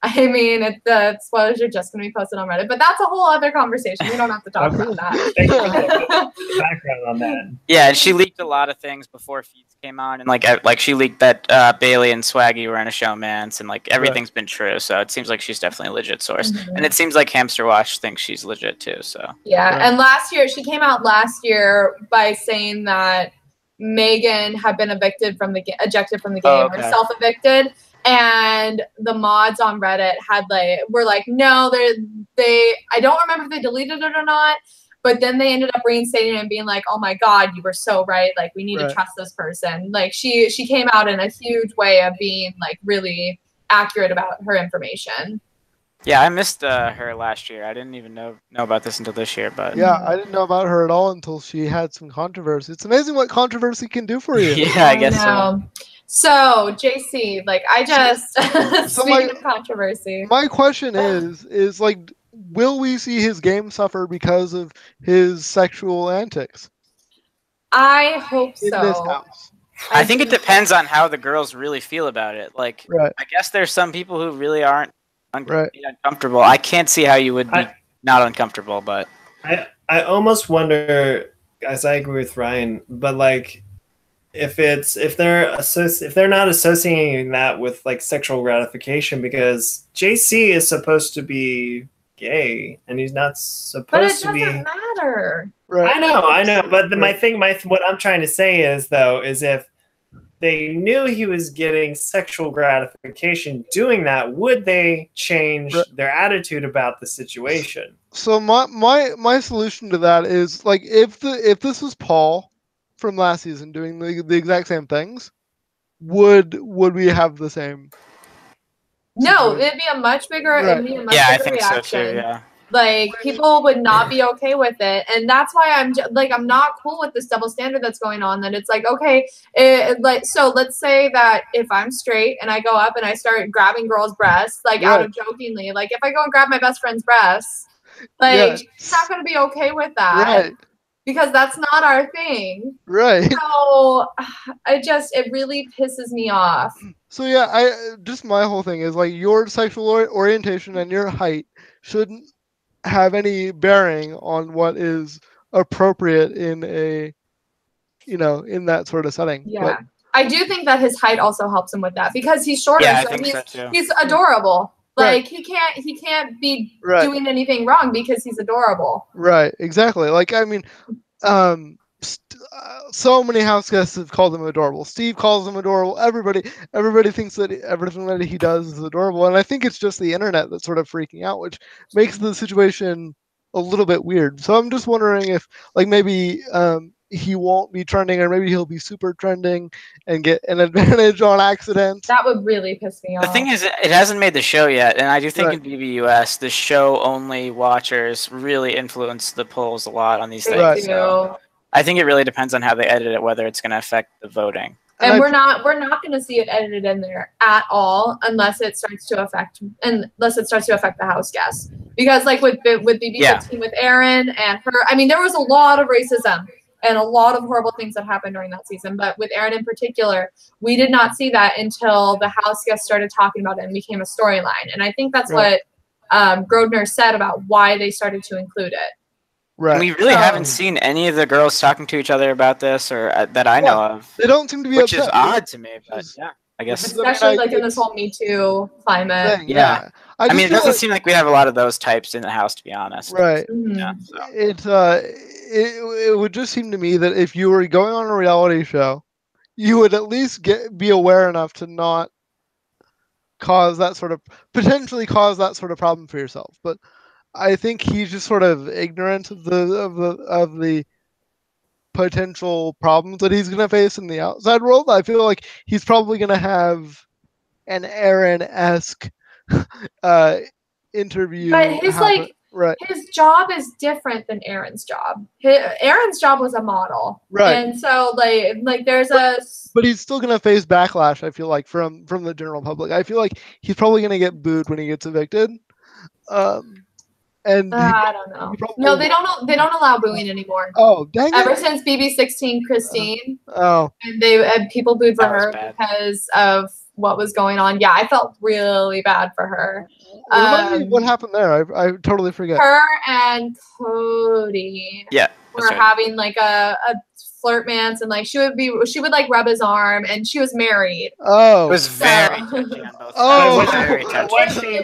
I mean, the spoilers are just going to be posted on Reddit, but that's a whole other conversation. We don't have to talk about that. Background on that. Yeah, and she leaked a lot of things before feeds came on, and like she leaked that Bailey and Swaggy were in a showmance, and like everything's been true. So it seems like she's definitely a legit source, and it seems like Hamster Watch thinks she's legit too. So yeah, and last year she came out last year by saying that Megan had been ejected from the game or self-evicted. And the mods on Reddit were like, no, I don't remember if they deleted it or not, but then they ended up reinstating it and being like, oh my God, you were so right. Like, we need to trust this person. Like, she came out in a huge way of being like really accurate about her information. Yeah, I missed her last year. I didn't even know about this until this year. But yeah, I didn't know about her at all until she had some controversy. It's amazing what controversy can do for you. Yeah, I guess so. So, JC, like, I just speaking of controversy, my question is like, will we see his game suffer because of his sexual antics? I hope so. In this house. I think it depends on how the girls really feel about it. Like, I guess there's some people who really aren't uncomfortable. I can't see how you would be not uncomfortable, but I almost wonder, as I agree with Ryan, but like, if they're not associating that with like sexual gratification, because JC is supposed to be gay and he's not supposed to be. But it doesn't matter. Right. I know. But what I'm trying to say is if they knew he was getting sexual gratification doing that, would they change their attitude about the situation? So my solution to that is, like, if this was Paul from last season doing the exact same things, would we have the same? No, it'd be a much bigger. It'd be a much bigger I think reaction. So too. Yeah. Like, people would not be okay with it, and that's why I'm not cool with this double standard that's going on. That it's like, okay, so let's say that if I'm straight and I go up and I start grabbing girls' breasts, like out of jokingly, like if I go and grab my best friend's breasts, like she's not gonna be okay with that, because that's not our thing, So it really pisses me off. So my whole thing is, like, your sexual orientation and your height shouldn't have any bearing on what is appropriate in in that sort of setting. Yeah. But I do think that his height also helps him with that, because he's shorter, he's adorable. Like, he can't be doing anything wrong because he's adorable. Right, exactly. Like, I mean, so many house guests have called him adorable. Steve calls him adorable. Everybody thinks that everything that he does is adorable, and I think it's just the internet that's sort of freaking out, which makes the situation a little bit weird. So I'm just wondering if, like, maybe he won't be trending, or maybe he'll be super trending and get an advantage on accident. That would really piss me off. The thing is, it hasn't made the show yet, and I do think in BBUS, the show-only watchers really influence the polls a lot on these things. So I think it really depends on how they edit it, whether it's going to affect the voting. And we're not going to see it edited in there at all unless it starts to affect the house guests. Because, like, with BB20 with Aaron and her, I mean, there was a lot of racism and a lot of horrible things that happened during that season. But with Aaron in particular, we did not see that until the house guests started talking about it and became a storyline. And I think that's what Grodner said about why they started to include it. Right. We really haven't seen any of the girls talking to each other about this, or that I know of. They don't seem to be which upset. Is odd to me, but I guess. Especially like in this whole Me Too climate. Yeah. I mean, it doesn't seem like we have a lot of those types in the house, to be honest. Right. Yeah. So. It would just seem to me that if you were going on a reality show, you would at least be aware enough to not potentially cause that sort of problem for yourself. But I think he's just sort of ignorant of the potential problems that he's going to face in the outside world. I feel like he's probably going to have an Aaron-esque interview. But his job is different than Aaron's job. Aaron's job was a model, and so like there's But he's still going to face backlash, I feel like, from the general public. I feel like he's probably going to get booed when he gets evicted. And I don't know. No, they don't allow booing anymore. Oh, dang it. Ever since BB16 Christine. Oh. And people booed for her because of what was going on. Yeah, I felt really bad for her. Remind me what happened there. I totally forget. Her and Cody were having like a flirtmance, and like she would like rub his arm, and she was married. Oh, it was very touchy on both sides. Very touchy.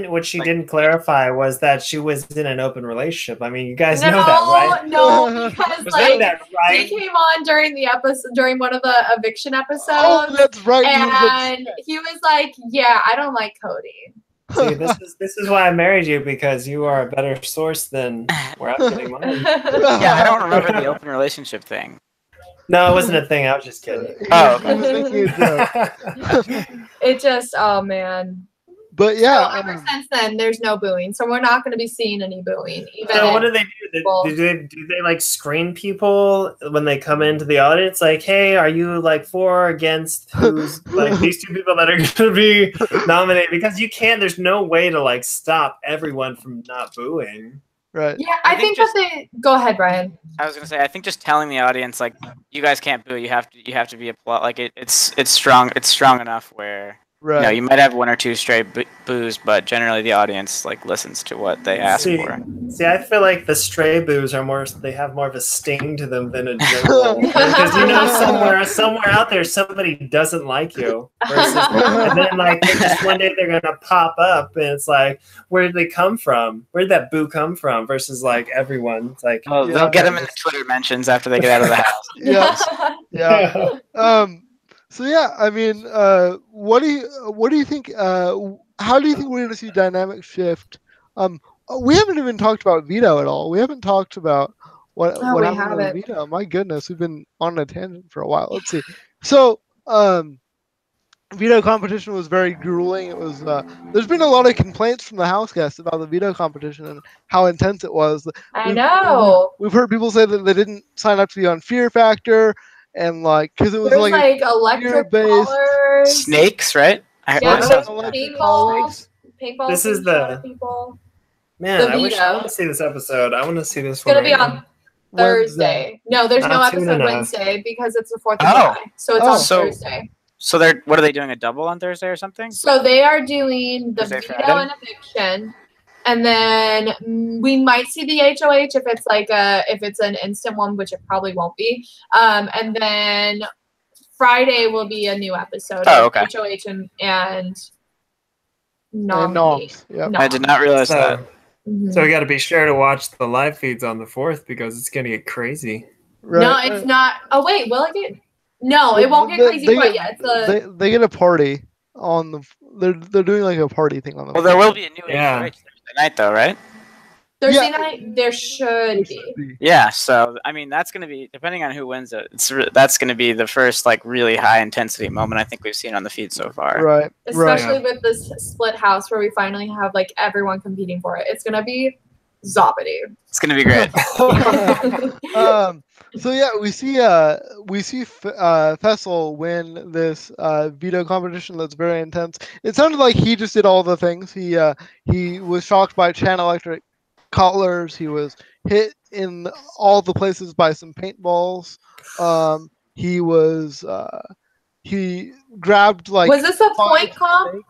What she didn't clarify was that she was in an open relationship. I mean, you guys know that, right? No, because like he came on during the episode, during one of the eviction episodes. Oh, that's right. And he was like, "Yeah, I don't like Cody." See, this is why I married you, because you are a better source than where I'm getting mine. Yeah, I don't remember the open relationship thing. No, it wasn't a thing. I was just kidding. Oh, it just, oh man. But yeah, so ever since then, there's no booing, so we're not going to be seeing any booing. So what do they do? Do they like screen people when they come into the audience? Like, hey, are you like for or against who's like these two people that are going to be nominated? Because you can't. There's no way to like stop everyone from not booing. Right. Yeah, I think that they. Go ahead, Brian. I was gonna say, I think just telling the audience like, you guys can't boo. You have to be like it's strong. It's strong enough where. Right. You know, you might have one or two stray boos, but generally the audience like listens to what they ask for. See, I feel like the stray boos are more. They have more of a sting to them than a general. Because you know, somewhere out there, somebody doesn't like you. And then like just one day they're gonna pop up, and it's like, where did they come from? Where did that boo come from? Versus like everyone. It's like, oh, they'll get them in the Twitter mentions after they get out of the house. Yeah. So yeah, I mean, what do you think? How do you think we're going to see dynamic shift? We haven't even talked about veto at all. We haven't talked about what happened with veto. My goodness, we've been on a tangent for a while. Let's see. So, veto competition was very grueling. It was. There's been a lot of complaints from the house guests about the veto competition and how intense it was. I know. We've heard people say that they didn't sign up to be on Fear Factor. And like, because it was like electric collars, snakes, right? Paintballs. This is the people. Man, I want to see this episode. I want to see this one. It's gonna be on Thursday. No, there's no episode Wednesday because it's the 4th of July. So it's on Thursday. So what are they doing, a double on Thursday or something? So they are doing the veto and eviction. And then we might see the HOH if it's an instant one, which it probably won't be. And then Friday will be a new episode of HOH and noms. Yeah. I did not realize that. So we got to be sure to watch the live feeds on the 4th because it's going to get crazy. Right. No, it's not. Oh wait, will it get? No, it won't get crazy quite yet. They get a party on the. They're doing like a party thing on the. Well, there will be a new HOH Thursday night, though, right? Thursday night, there should be. Yeah, so I mean, that's going to be, depending on who wins it, that's going to be the first like really high intensity moment I think we've seen on the feed so far. Right. Especially with this split house where we finally have like everyone competing for it. It's going to be zoppity. It's going to be great. So yeah, we see Fessel win this veto competition that's very intense. It sounded like he just did all the things. He was shocked by Chan Electric collars. He was hit in all the places by some paintballs. He grabbed like. Was this a point comp?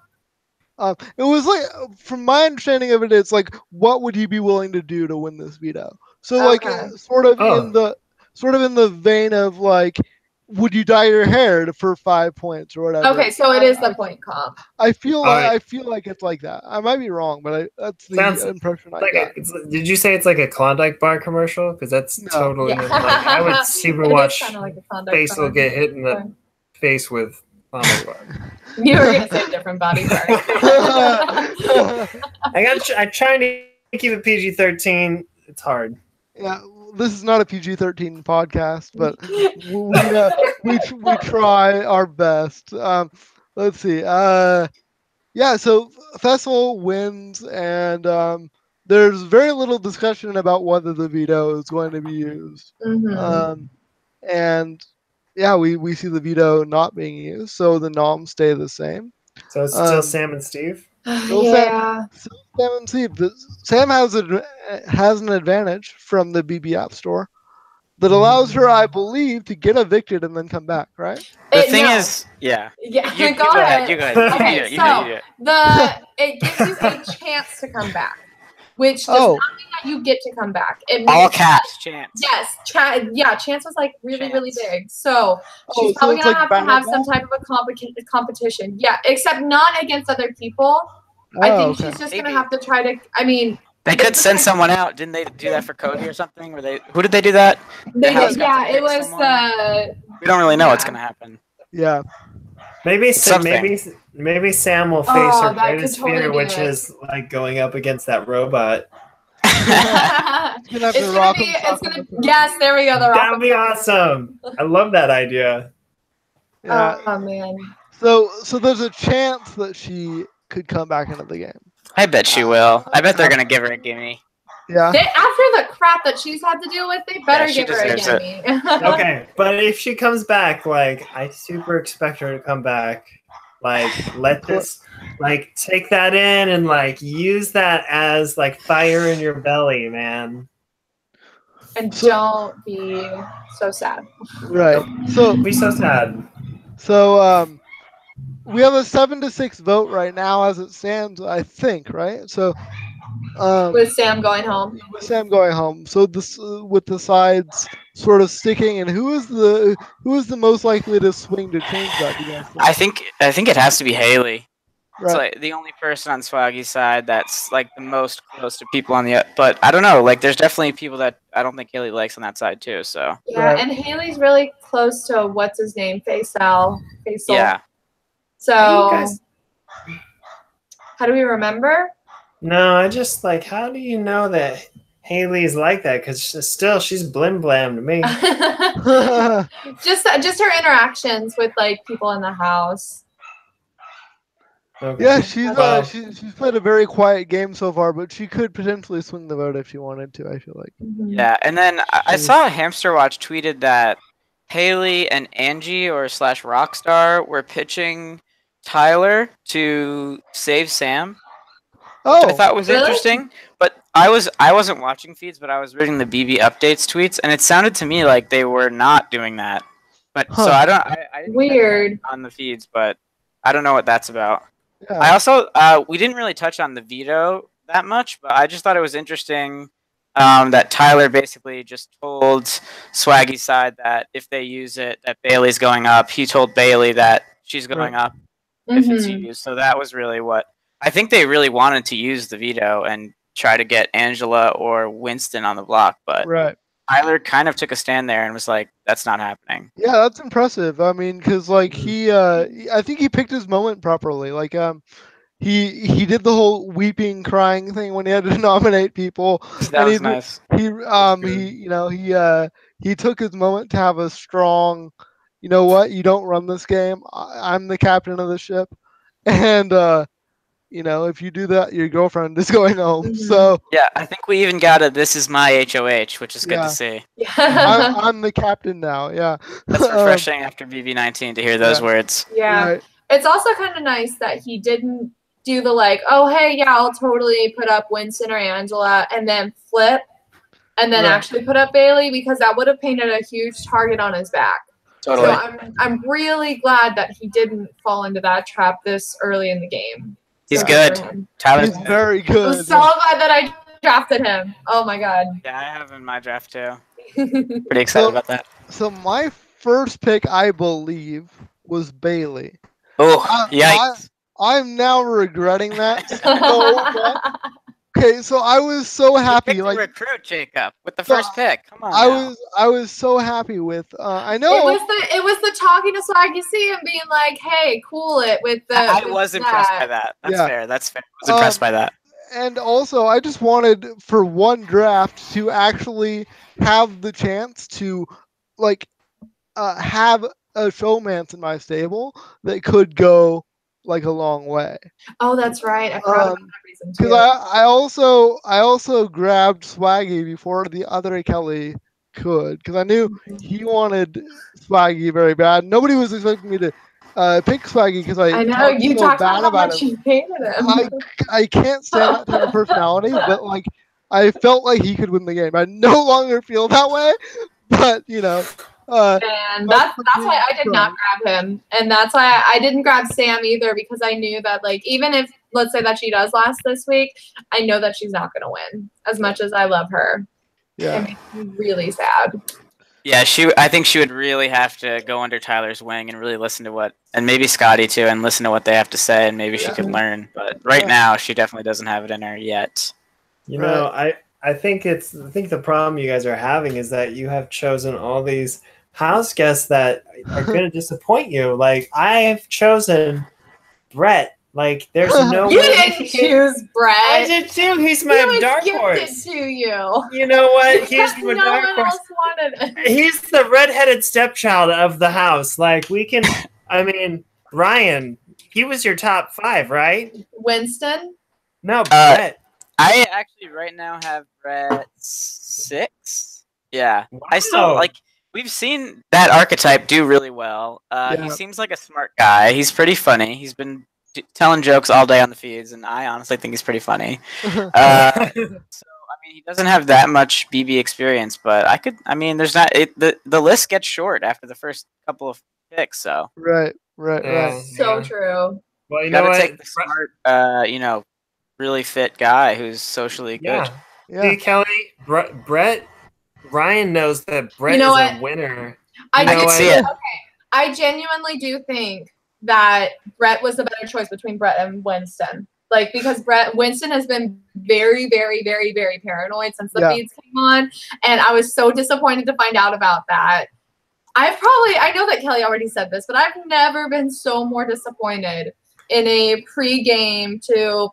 It was like, from my understanding of it, it's like, what would you be willing to do to win this veto? So like, sort of in the vein of like, would you dye your hair for 5 points or whatever? Okay, so it is the point comp. I feel like it's like that. I might be wrong, but that's the impression I got. Did you say it's like a Klondike bar commercial? Because that's totally. Like, I would super watch Faisal get hit in the face with Klondike bar. You were gonna say a different body part. I'm trying to keep it PG-13. It's hard. Yeah. This is not a PG-13 podcast, but we try our best. Let's see. So Fessel wins, and there's very little discussion about whether the veto is going to be used. Mm-hmm. And yeah, we see the veto not being used, so the noms stay the same. So it's still Sam and Steve? Yeah. Sam and Steve. Sam has an advantage from the BB App Store. that allows her, I believe, to get evicted and then come back, right? The thing is, yeah. Yeah, you go ahead. You go ahead. Okay, You it gives you a chance to come back, which does not mean that you get to come back. It means all caps, chance. Yes, chance was like really big. So she's probably gonna have to have some type of a competition. Yeah, except not against other people. I think she's just gonna have to try to. I mean, they could send someone out. Didn't they do that for Cody or something? Who did they do that? It was. We don't really know what's gonna happen. Yeah. Maybe Sam will face her greatest fear, which is like going up against that robot. Yes, there we go. That'd be awesome. I love that idea. Yeah. Oh man. So there's a chance that she could come back into the game. I bet she will. I bet they're gonna give her a gimme. Yeah. After the crap that she's had to deal with, they better give her a gimme. Okay, but if she comes back, like I super expect her to come back. Like let this, like take that in and like use that as like fire in your belly, man. And don't be so sad. Right. So be so sad. So we have a 7-6 vote right now as it stands, I think, right? So with Sam going home. With Sam going home. So this with the sides sort of sticking, and who is the most likely to swing to change that? Do you guys think? I think it has to be Haley. Right. It's like the only person on Swaggy's side that's like the most close to people on the. But I don't know. Like, there's definitely people that I don't think Haley likes on that side too. So yeah, and Haley's really close to what's his name, Faisal. Yeah. So how do we remember? No, I just like. How do you know that Haley's like that? Because she's blim blam to me. just her interactions with like people in the house. Okay. Yeah, she's played a very quiet game so far, but she could potentially swing the vote if she wanted to. I feel like. Yeah, and then I saw Hamster Watch tweeted that Haley and Angie or /Rockstar were pitching Tyler to save Sam. Which I thought was interesting, but I wasn't watching feeds, but I was reading the BB updates tweets, and it sounded to me like they were not doing that. But so I didn't weird on the feeds, but I don't know what that's about. Yeah. I also we didn't really touch on the veto that much, but I just thought it was interesting that Tyler basically just told Swaggy's side that if they use it, that Bailey's going up. He told Bailey that she's going up if it's used. So that was really what. I think they really wanted to use the veto and try to get Angela or Winston on the block, but Tyler kind of took a stand there and was like, "That's not happening." Yeah, that's impressive. I mean, because like I think he picked his moment properly. Like he did the whole weeping, crying thing when he had to nominate people. That was nice. He took his moment to have a strong, you know what? You don't run this game. I'm the captain of the ship, and if you do that, your girlfriend is going home. So yeah, I think we even got a "This is my HOH," which is good to see. I'm the captain now. Yeah, that's refreshing after BB19 to hear those words. Yeah, it's also kind of nice that he didn't do the like, oh hey, yeah, I'll totally put up Winston or Angela, and then flip, and then actually put up Bailey, because that would have painted a huge target on his back. Totally. So I'm really glad that he didn't fall into that trap this early in the game. He's good. Tyler's very good. I'm so glad that I drafted him. Oh my god. Yeah, I have him in my draft too. Pretty excited about that. So my first pick, I believe, was Bailey. Oh, yikes. I'm now regretting that so much. Okay, so I was so happy. Like recruit Jacob with the first pick. Come on. I was so happy with. I know it was the talking to Swaggy C and being like, "Hey, cool it with the." I was impressed by that. That's fair. That's fair. I was impressed by that. And also, I just wanted for one draft to actually have the chance to, like, have a showmance in my stable that could go like a long way. Oh, that's right. I forgot about that reason too. Because I also grabbed Swaggy before the other Kelly could, because I knew he wanted Swaggy very bad. Nobody was expecting me to pick Swaggy because I know you so talked bad about how much him. You hated him. I can't stand that type of personality, but like I felt like he could win the game. I no longer feel that way, but and that's why I did not grab him, and that's why I didn't grab Sam either, because I knew that even if let's say that she does last this week, I know that she's not going to win. As much as I love her, it makes me really sad. Yeah, I think she would really have to go under Tyler's wing and really listen to and maybe Scotty too, and listen to what they have to say, and maybe she could learn. But right now, she definitely doesn't have it in her yet. I think the problem you guys are having is that you have chosen all these house guests that are going to disappoint you. Like, I've chosen Brett. Like, there's no way. You didn't choose Brett. I did too. He's my dark horse. To you. You know what? He's my dark horse. No one else wanted it. He's the redheaded stepchild of the house. Like, we can. I mean, Ryan. He was your top 5, right? Winston. No, Brett. I actually right now have Brett 6. Yeah, wow. I still we've seen that archetype do really well. He seems like a smart guy. He's pretty funny. He's been telling jokes all day on the feeds, and I honestly think he's pretty funny. So I mean, he doesn't have that much BB experience, but there's not the list gets short after the first couple of picks. So right. So true. Well, you know what? Take the smart, really fit guy who's socially good. Yeah. See, Kelly, Brett, Ryan knows that Brett is a winner. I can see it. Okay, I genuinely do think that Brett was the better choice between Brett and Winston. Because Winston has been very, very, very, very paranoid since the feeds came on, and I was so disappointed to find out about that. I know that Kelly already said this, but I've never been so more disappointed in a pre-game to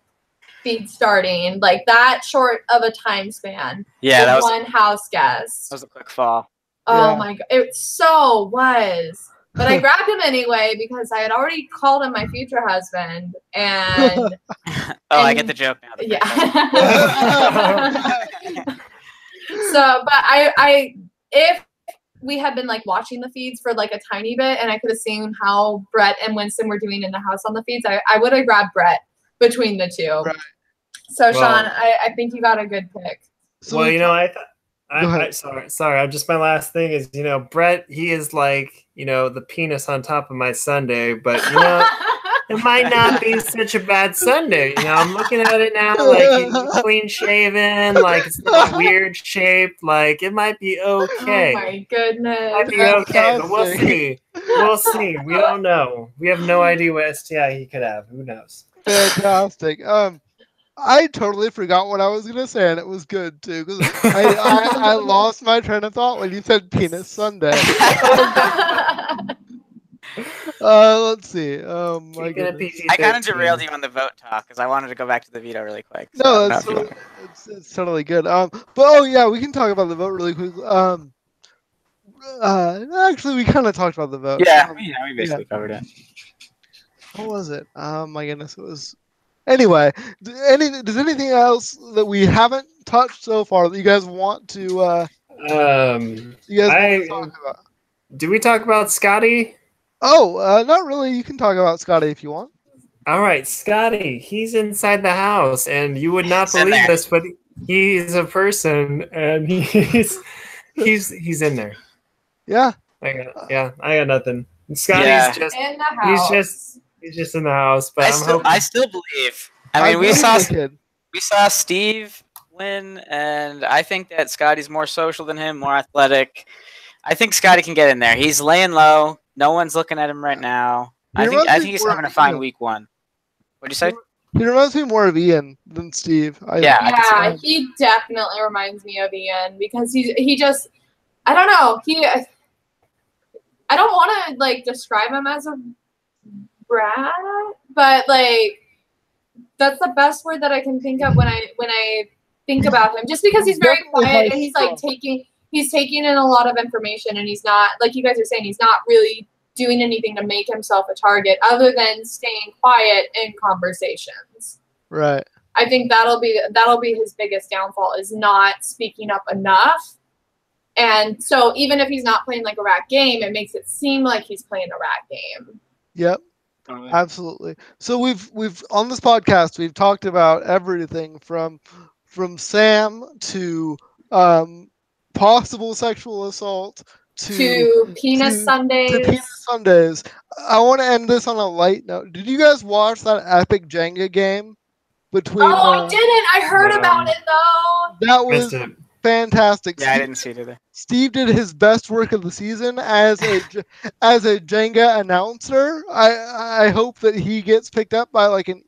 feed starting that short of a time span. Yeah, that was one house guest. That was a quick fall. Oh my god, it so was. But I grabbed him anyway because I had already called him my future husband, and I get the joke now. Yeah. So, but I if we had been watching the feeds for a tiny bit, and I could have seen how Brett and Winston were doing in the house on the feeds, I would have grabbed Brett between the two. Right. So, Shaun, I think you got a good pick. So sorry. Just my last thing is, Brett, he is the penis on top of my sundae, but it might not be such a bad sundae. I'm looking at it now, he's clean shaven, it's not weird shaped, it might be okay. Oh my goodness. It might be okay, but we'll see. We'll see. We don't know. We have no idea what STI he could have. Who knows? Fantastic. I totally forgot what I was gonna say, and it was good too, because I lost my train of thought when you said penis Sunday. Let's see. My goodness. I kind of derailed you on the vote talk because I wanted to go back to the veto really quick. So no, it's totally good. But we can talk about the vote really quick. Actually, we kind of talked about the vote. Yeah, we basically covered it. What was it? My goodness, it was. Anyway, does anything else that we haven't touched so far that you guys want to? Talk about? Do we talk about Scotty? Oh, not really. You can talk about Scotty if you want. All right, Scotty. He's inside the house, and you would not believe this, but he's a person, and he's in there. Yeah. I got nothing. Scotty's just in the house. He's just in the house, but I still believe. I mean, we saw Steve win, and I think that Scotty's more social than him, more athletic. I think Scotty can get in there. He's laying low. No one's looking at him right now. I think he's having a fine week 1. What'd you say? He reminds me more of Ian than Steve. Yeah, he definitely reminds me of Ian because he just I don't know. I don't want to describe him as a brat, but that's the best word that I can think of when I think about him. Just because he's very quiet and he's taking in a lot of information, and he's not, like you guys are saying, he's not really doing anything to make himself a target other than staying quiet in conversations. Right. I think that'll be his biggest downfall, is not speaking up enough. And so even if he's not playing a rat game, it makes it seem like he's playing a rat game. Yep. Absolutely. So we've on this podcast we've talked about everything from Sam to possible sexual assault to penis sundaes. To penis sundaes. I want to end this on a light note. Did you guys watch that epic Jenga game between? Oh, I didn't. I heard about it though. That was fantastic. Yeah, I didn't see it either. Steve did his best work of the season as a Jenga announcer. I hope that he gets picked up by like an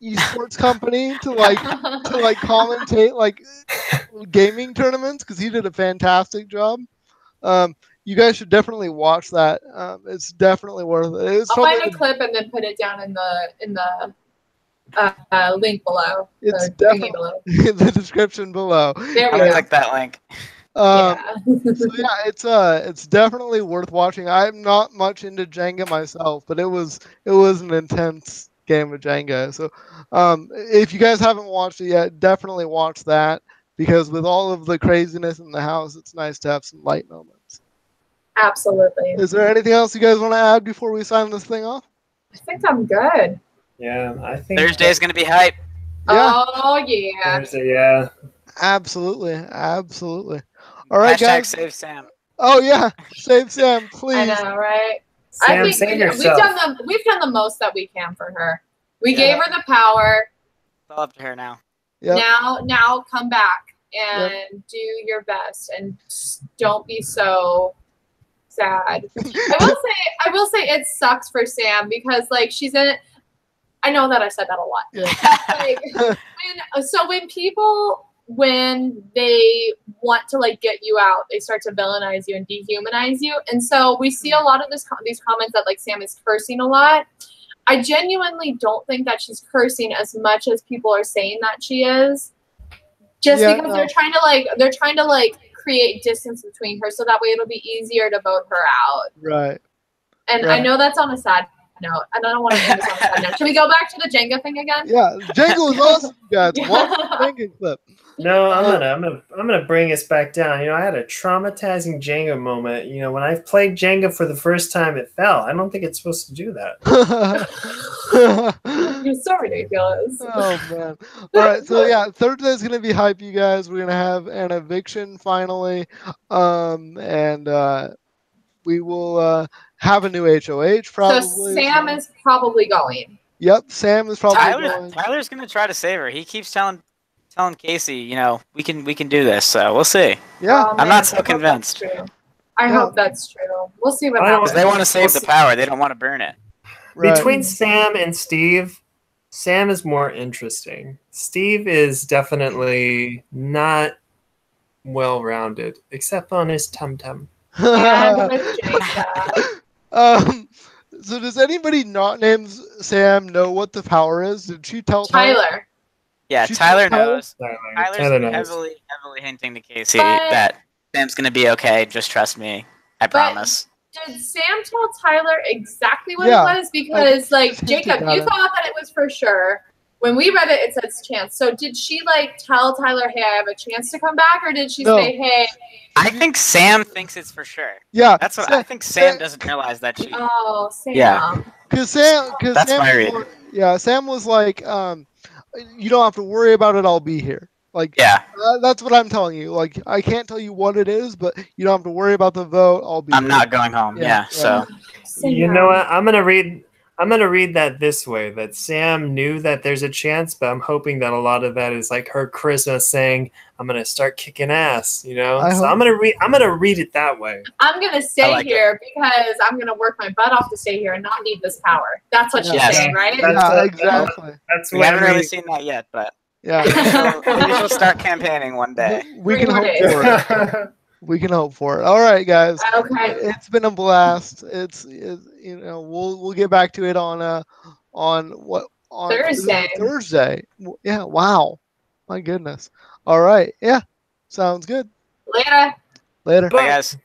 esports company to commentate like gaming tournaments, because he did a fantastic job. You guys should definitely watch that. It's definitely worth it. I'll find a clip and then put it down in the link below. It's definitely below. In the description below. There we go. Click that link. So yeah, it's definitely worth watching. I'm not much into Jenga myself, but it was an intense game of Jenga. So if you guys haven't watched it yet, definitely watch that, because with all of the craziness in the house, it's nice to have some light moments. Absolutely. Is there anything else you guys want to add before we sign this thing off? I think I'm good. Yeah, I think Thursday's gonna be hype. Yeah. Oh yeah. Thursday, yeah. Absolutely. All right, guys. Save Sam. Oh yeah, save Sam, please. I know, right? Sam, I think save yourself. we've done the most that we can for her. We gave her the power. It's all up to her now. Yep. Now come back and do your best, and don't be so sad. I will say it sucks for Sam, because like she's in. I know that I said that a lot. Yeah. When they want to like get you out, they start to villainize you and dehumanize you. And so we see a lot of these comments that like Sam is cursing a lot. I genuinely don't think that she's cursing as much as people are saying that she is. Just because they're trying to create distance between her, so that way it'll be easier to vote her out. Right. And I know that's on a sad note. I don't want to end this on a sad note. Should we go back to the Jenga thing again? Yeah, Jenga was awesome, guys. Watch the Jenga clip. No, I'm gonna bring us back down. I had a traumatizing Jenga moment. When I played Jenga for the first time, it fell. I don't think it's supposed to do that. You're so ridiculous. Oh man! All right, so yeah, Thursday's gonna be hype, you guys. We're gonna have an eviction finally, and we will have a new HOH probably. So Sam is probably going. Yep, Sam is probably going. Tyler's gonna try to save her. He keeps telling Casey, we can do this. So we'll see. Yeah, I'm not so convinced. I hope that's true. We'll see what happens. They want to save the power. They don't want to burn it. Right. Between Sam and Steve, Sam is more interesting. Steve is definitely not well-rounded, except on his tum-tum. So does anybody not named Sam know what the power is? Did she tell Tyler? Yeah, Tyler knows. Tyler's heavily hinting to Casey that Sam's gonna be okay. Just trust me. I promise. Did Sam tell Tyler exactly what it was? Because Jacob, you thought that it was for sure. When we read it, it says chance. So did she tell Tyler, hey, I have a chance to come back? Or did she say, hey? I think Sam thinks it's for sure. Yeah. That's what I think. Sam doesn't realize that she. Oh, Sam. Yeah. Because that's my reading. Yeah, Sam was like, you don't have to worry about it. I'll be here. That's what I'm telling you. I can't tell you what it is, but you don't have to worry about the vote. I'm not going home. Yeah. So. You know what? I'm gonna read that this way: that Sam knew that there's a chance, but I'm hoping that a lot of that is her charisma saying, "I'm gonna start kicking ass." So I'm gonna read it that way. I'm gonna stay here because I'm gonna work my butt off to stay here and not need this power. That's what she's saying, right? Exactly. That's we haven't really seen that yet, but maybe she'll start campaigning one day. We can hope for it. We can hope for it. All right, guys. Okay. It's been a blast. We'll get back to it on Thursday. Thursday. Yeah. Wow. My goodness. All right. Yeah. Sounds good. Later. Later. Bye, guys.